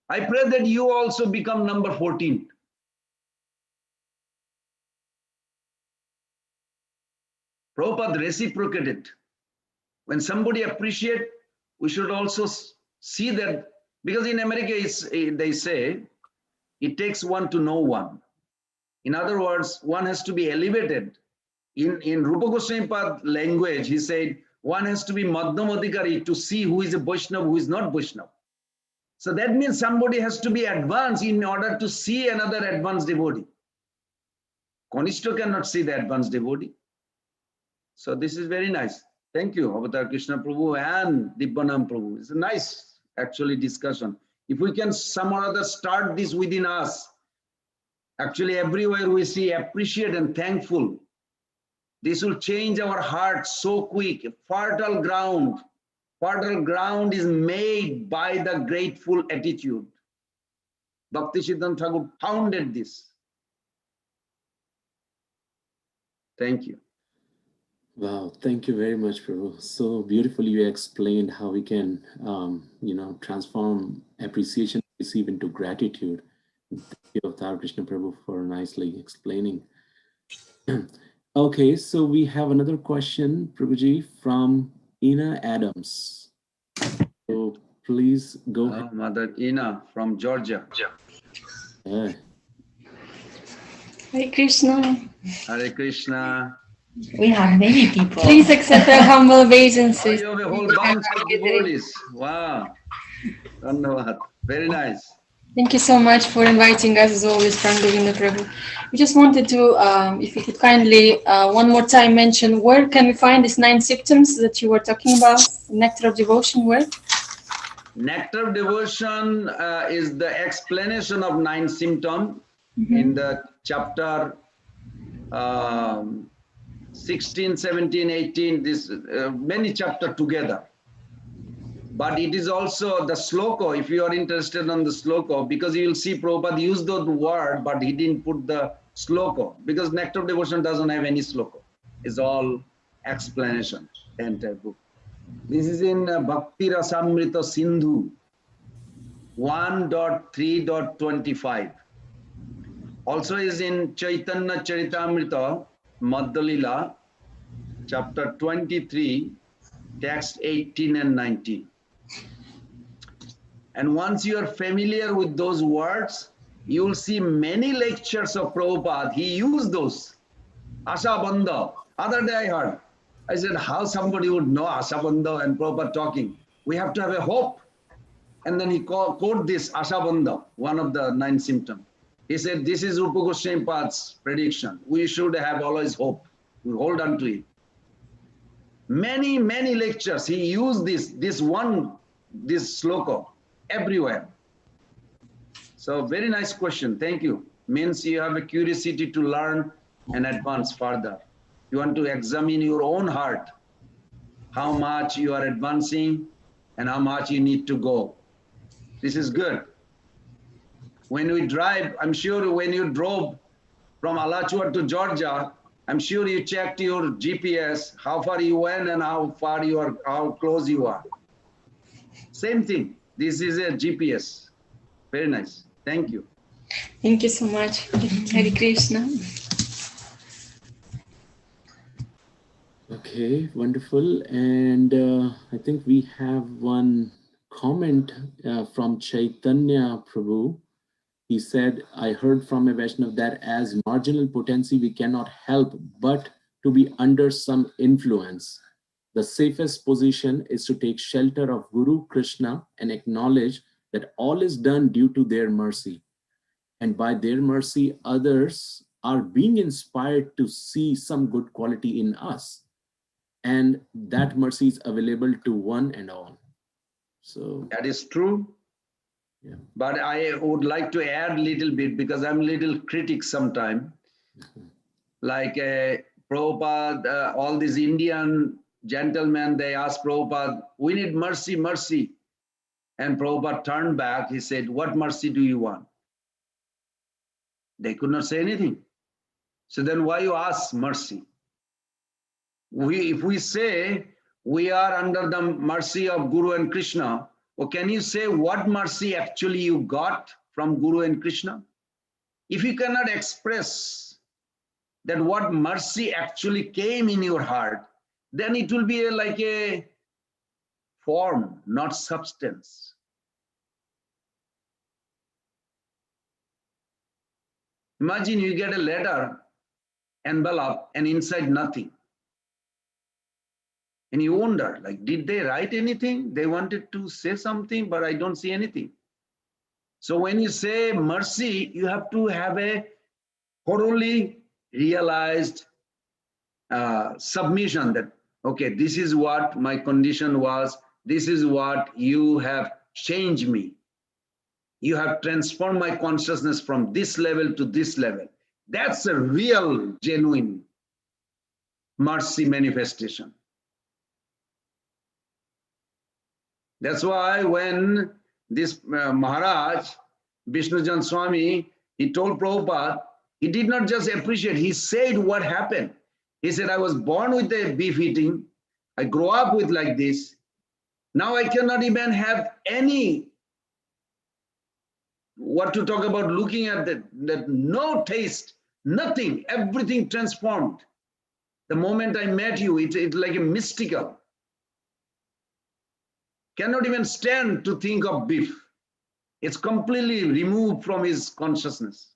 I pray that you also become number 14. Prabhupada reciprocated. When somebody appreciates, we should also see that, because in America they say, it takes one to know one. In other words, one has to be elevated. In Rupa Goswami Pad language, he said, one has to be Madhyamadikari to see who is a Vaishnava, who is not Vaishnava. So that means somebody has to be advanced in order to see another advanced devotee. Kanishta cannot see the advanced devotee. So this is very nice. Thank you, Avatar Krishna Prabhu and Dibbanam Prabhu. It's a nice, actually, discussion. If we can some or other start this within us, actually everywhere we see appreciate and thankful, this will change our heart so quick. Fertile ground is made by the grateful attitude. Bhakti Siddhanta Thakur founded this. Thank you. Wow, thank you very much, Prabhu. So beautifully you explained how we can, transform appreciation receive into gratitude. Thank you, Avatar Krishna Prabhu, for nicely explaining. Okay, so we have another question, Prabhuji, from Ina Adams. So please go ahead. Mother Ina from Georgia. Yeah. Hare Krishna. Hare Krishna. We have many people. Please accept our humble obeisances. Oh, you have a whole bunch of devotees. Wow. Dhanavad. Very nice. Thank you so much for inviting us, as always, from Govind Prabhu. We just wanted to, if you could kindly one more time mention, where can we find these 9 symptoms that you were talking about? Nectar of Devotion, where? Nectar of Devotion is the explanation of 9 symptoms in the chapter 16, 17, 18, this many chapters together. But it is also the sloka, if you are interested on the sloka, because you will see Prabhupada used the word, but he didn't put the sloka, because Nectar of Devotion doesn't have any sloka. It's all explanation, the entire book. This is in Bhakti Rasamrita Sindhu 1.3.25. Also is in Chaitanya Charitamrita Madhyalila chapter 23, text 18 and 19. And once you are familiar with those words, you will see many lectures of Prabhupada. He used those. Asha Bandha. Other day I heard. I said, how somebody would know Asha Bandha and Prabhupada talking? We have to have a hope. And then he quote this Asha Bandha, one of the 9 symptoms. He said, this is Rupa Goswami Pad's prediction. We should have always hope. We hold on to it. Many, many lectures. He used this sloka everywhere. So very nice question. Thank you. Means you have a curiosity to learn and advance further. You want to examine your own heart, how much you are advancing and how much you need to go. This is good. When we drive, I'm sure when you drove from Alachua to Georgia, I'm sure you checked your GPS, how far you went and how close you are. Same thing. This is a GPS. Very nice. Thank you. Thank you so much. Hare Krishna. Okay, wonderful. And I think we have one comment from Chaitanya Prabhu. He said, I heard from a Vaishnav that as marginal potency, we cannot help but to be under some influence. The safest position is to take shelter of Guru Krishna and acknowledge that all is done due to their mercy. And by their mercy, others are being inspired to see some good quality in us. And that mercy is available to one and all. So that is true. Yeah. But I would like to add a little bit because I'm a little critic sometimes. Like Prabhupada, all these Indian gentlemen, they asked Prabhupada, we need mercy, mercy. And Prabhupada turned back. He said, what mercy do you want? They could not say anything. So then why you ask mercy? If we say we are under the mercy of Guru and Krishna, or can you say what mercy actually you got from Guru and Krishna? If you cannot express that what mercy actually came in your heart, then it will be like a form, not substance. Imagine you get a letter, envelope, and inside nothing. And you wonder, like, did they write anything? They wanted to say something, but I don't see anything. So when you say mercy, you have to have a thoroughly realized submission that, okay, this is what my condition was. This is what you have changed me. You have transformed my consciousness from this level to this level. That's a real, genuine mercy manifestation. That's why when this Maharaj, Vishnujan Swami, he told Prabhupada, he did not just appreciate, he said what happened. He said, I was born with a beef eating. I grew up with like this. Now I cannot even have any, what to talk about looking at that no taste, nothing, everything transformed. The moment I met you, it's like a mystical. Cannot even stand to think of beef. It's completely removed from his consciousness.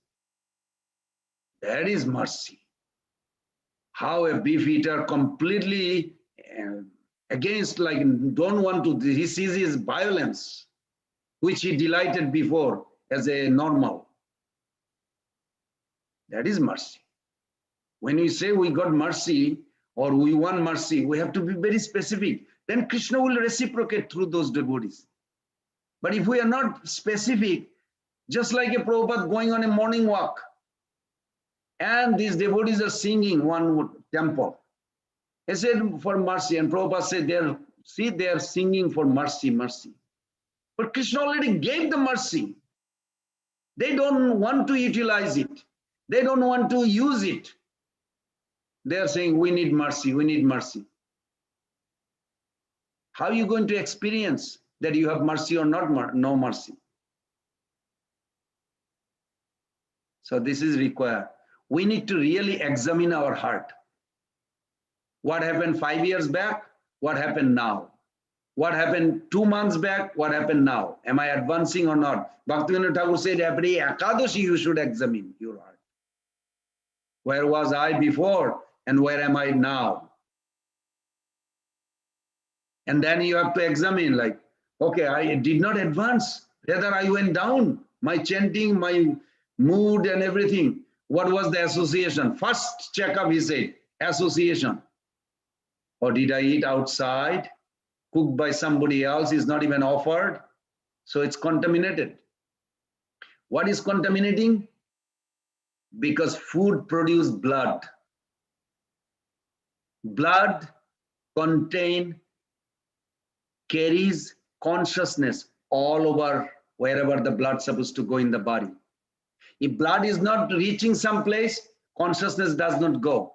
That is mercy. How a beef eater completely against, like, don't want to, he sees his violence, which he delighted before as a normal. That is mercy. When we say we got mercy or we want mercy, we have to be very specific. Then Krishna will reciprocate through those devotees. But if we are not specific, just like a Prabhupada going on a morning walk, and these devotees are singing one temple, he said for mercy, and Prabhupada said, they are singing for mercy, mercy. But Krishna already gave the mercy. They don't want to utilize it. They don't want to use it. They are saying, we need mercy, we need mercy. How are you going to experience that you have mercy or not no mercy? So this is required. We need to really examine our heart. What happened 5 years back? What happened now? What happened 2 months back? What happened now? Am I advancing or not? Bhaktivinoda Thakur said every Ekadashi you should examine your heart. Where was I before and where am I now? And then you have to examine like, okay, I did not advance. Rather, I went down. My chanting, my mood and everything. What was the association? First checkup, he said, association. Or did I eat outside? Cooked by somebody else, is not even offered. So it's contaminated. What is contaminating? Because food produces blood. Blood carries consciousness all over wherever the blood is supposed to go in the body. If blood is not reaching some place, consciousness does not go.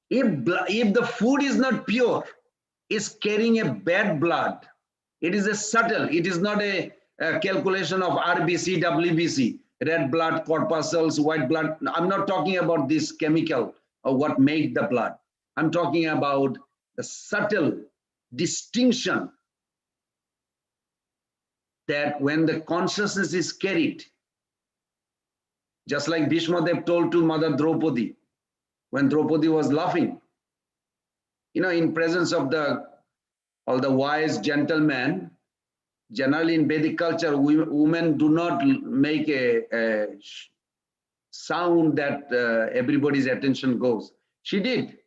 If the food is not pure, it's carrying a bad blood. It is a subtle, it is not a calculation of RBC, WBC, red blood, corpuscles, white blood. I'm not talking about this chemical or what made the blood. I'm talking about the subtle distinction that when the consciousness is carried, just like Bhishma Dev told to Mother Draupadi, when Draupadi was laughing, in presence of all the wise gentlemen, generally in Vedic culture, women do not make a sound that everybody's attention goes. She did.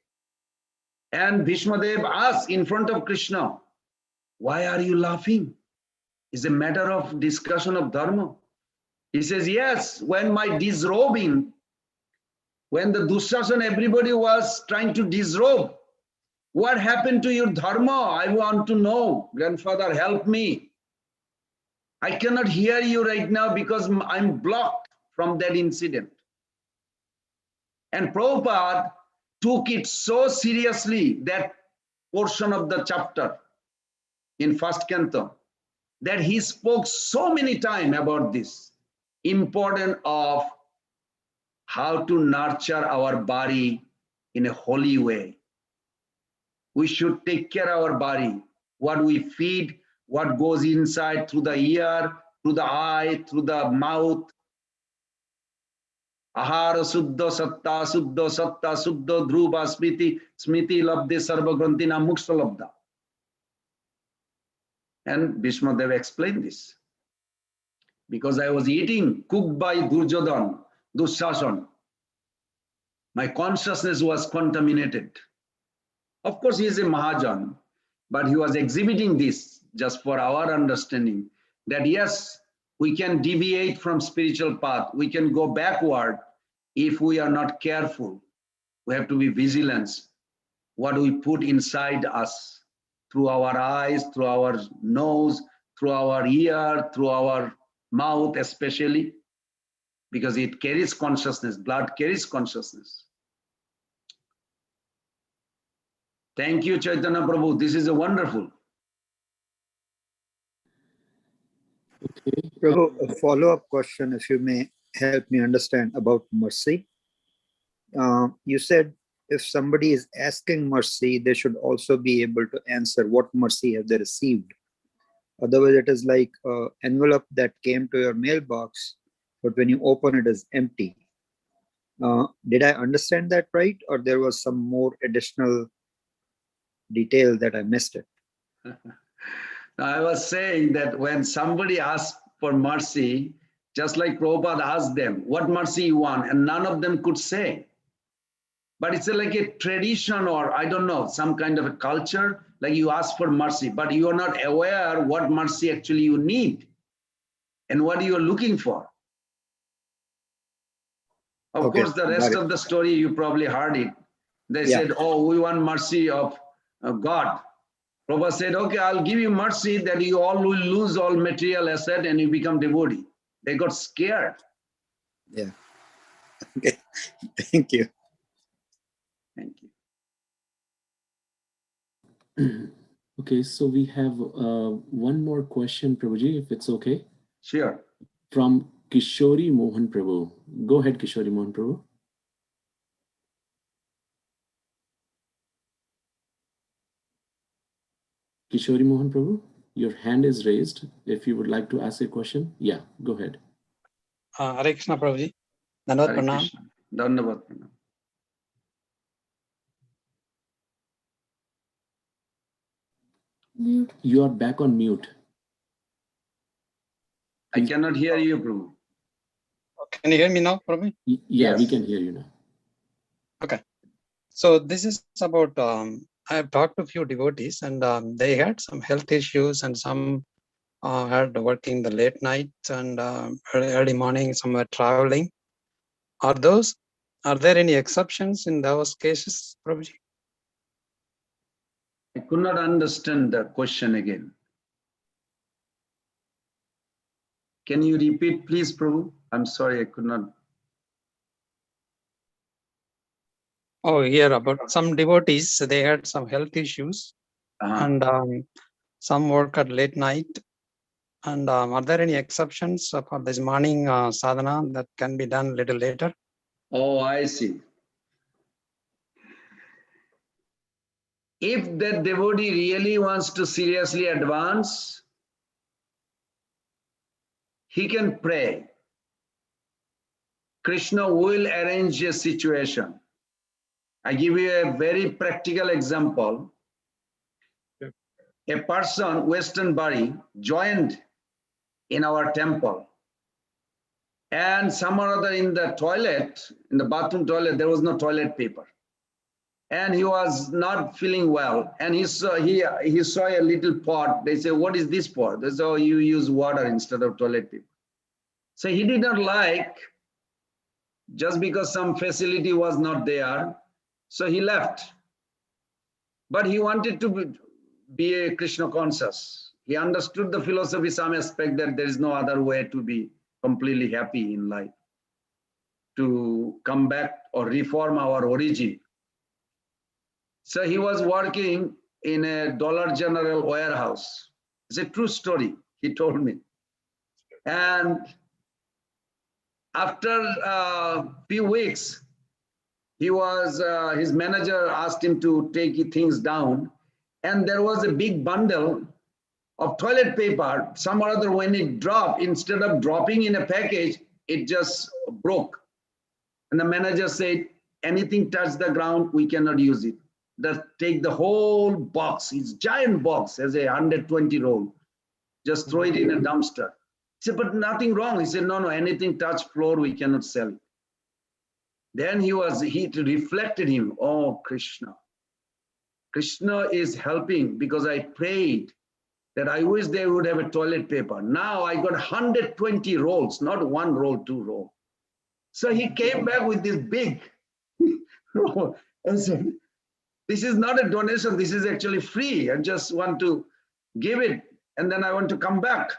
And Bhishma Dev asked in front of Krishna, why are you laughing? It's a matter of discussion of dharma. He says, yes, when my disrobing, when the Dushasana, everybody was trying to disrobe, what happened to your dharma? I want to know. Grandfather, help me. I cannot hear you right now because I'm blocked from that incident. And Prabhupada took it so seriously, that portion of the chapter in first canto, that he spoke so many times about this importance of how to nurture our body in a holy way. We should take care of our body, what we feed, what goes inside through the ear, through the eye, through the mouth. Ahara suddha satta, suddha dhruva smiti, smiti labde sarva grantina muksha labda. And Bhishma Dev explained this. Because I was eating cooked by Duryodhana, Dushasana, my consciousness was contaminated. Of course, he is a Mahajan, but he was exhibiting this just for our understanding that yes, we can deviate from spiritual path. We can go backward if we are not careful. We have to be vigilant. What we put inside us through our eyes, through our nose, through our ear, through our mouth especially, because it carries consciousness. Blood carries consciousness. Thank you, Chaitanya Prabhu. This is a wonderful. Okay. Prabhu, a follow-up question, if you may help me understand about mercy. You said if somebody is asking mercy, they should also be able to answer what mercy have they received. Otherwise, it is like an envelope that came to your mailbox, but when you open it is empty. Did I understand that right? Or there was some more additional detail that I missed it? I was saying that when somebody asks for mercy, just like Prabhupada asked them, what mercy you want? And none of them could say. But it's like a tradition or I don't know, some kind of a culture, like you ask for mercy, but you are not aware what mercy actually you need and what you are looking for. Of course, the rest of the story, you probably heard it. They said, oh, we want mercy of God. Prabhupada said, okay, I'll give you mercy that you all will lose all material asset and you become devotee. They got scared. Yeah. Okay. Thank you. Thank you. Okay, so we have one more question, Prabhuji, if it's okay. Sure. From Kishori Mohan Prabhu. Go ahead, Kishori Mohan Prabhu. Kishori Mohan Prabhu, your hand is raised. If you would like to ask a question, yeah, go ahead. Hare Krishna Prabhuji. Dandavat Hare Pranam. Krishna. Dandavat Pranam. You are back on mute. I cannot hear you, Prabhu. Can you hear me now, Prabhuji? Yeah, Yes. we can hear you now. Okay. So this is about, I have talked to a few devotees and they had some health issues and some had working the late night and early morning, some were traveling. Are there any exceptions in those cases, Prabhuji? I could not understand the question again. Can you repeat, please, Prabhu? I'm sorry, I could not. Oh, here about some devotees, they had some health issues and some work at late night. And are there any exceptions for this morning sadhana that can be done a little later? Oh, I see. If that devotee really wants to seriously advance, he can pray. Krishna will arrange a situation. I give you a very practical example. A person, Western Bari, joined in our temple. And some or other in the toilet, in the bathroom toilet, there was no toilet paper. And he was not feeling well. And he saw a little pot. They say, what is this pot? They say, oh, you use water instead of toilet paper. So he did not like, just because some facility was not there. So he left. But he wanted to be a Krishna conscious. He understood the philosophy, some aspect that there is no other way to be completely happy in life, to come back or reform our origin. So he was working in a Dollar General warehouse. It's a true story, he told me. And after a few weeks, his manager asked him to take things down. And there was a big bundle of toilet paper. Some or other, when it dropped, instead of dropping in a package, it just broke. And the manager said, anything touch the ground, we cannot use it. Just take the whole box, it's giant box, has a 120 roll. Just throw it in a dumpster. He said, but nothing wrong. He said, no, anything touch floor, we cannot sell it. Then he reflected him, oh, Krishna. Krishna is helping because I prayed that I wish they would have a toilet paper. Now I got 120 rolls, not one roll, two roll. So he came back with this big roll and said, this is not a donation, this is actually free. I just want to give it and then I want to come back.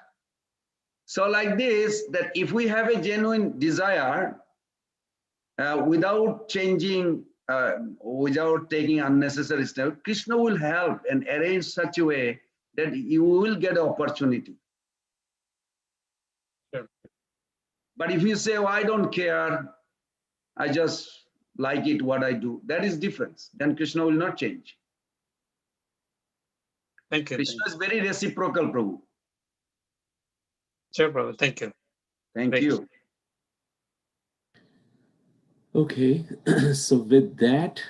So like this, that if we have a genuine desire, without changing, without taking unnecessary steps, Krishna will help and arrange such a way that you will get an opportunity. Sure. But if you say, oh, I don't care, I just like it, what I do, that is difference. Then Krishna will not change. Thank you. Krishna is very reciprocal, Prabhu. Sure, Prabhu. Thank you. Thank Great. you. Okay, so with that,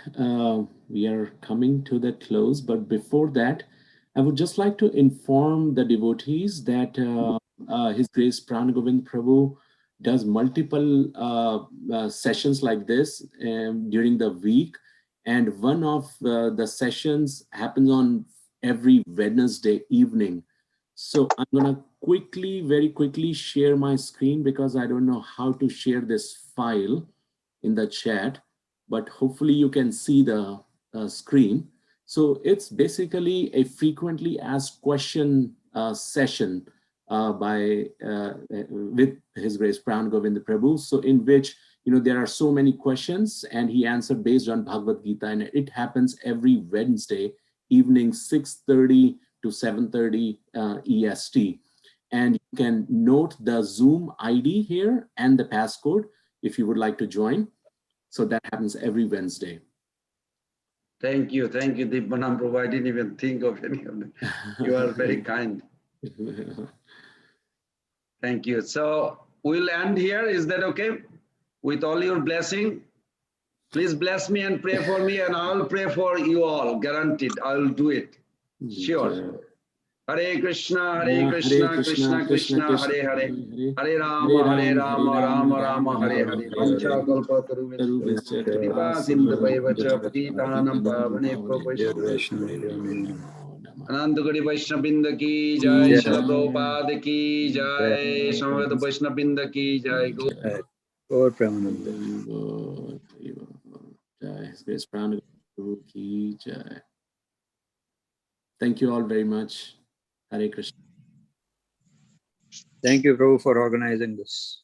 we are coming to the close. But before that, I would just like to inform the devotees that His Grace Prana Govind Prabhu does multiple sessions like this during the week. And one of the sessions happens on every Wednesday evening. So I'm gonna very quickly share my screen because I don't know how to share this file in the chat, but hopefully you can see the screen. So it's basically a frequently asked question session with His Grace Prana Govind Prabhu. So in which there are so many questions, and he answered based on Bhagavad Gita, and it happens every Wednesday evening, 6:30 to 7:30 EST. And you can note the Zoom ID here and the passcode if you would like to join. So that happens every Wednesday. Thank you, Dibbanam Prabhu. I didn't even think of any of them. You are very kind. Thank you. So we'll end here. Is that okay? With all your blessing, please bless me and pray for me, and I'll pray for you all. Guaranteed, I'll do it. Sure. Hare Krishna, Krishna Krishna, Hare Hare. Hare Rama, Rama Rama, Hare Hare. Vancha kalpataru vishya kripa sindhavaivacha patitanam pavane Ananta Guri Vaishnabinda ki jai, Srila Prabhupada ki jai, Samaveta Vaishnabinda ki jai. Gaur Premananda. Thank you all very much. Hare Krishna. Thank you, Prabhu, for organizing this.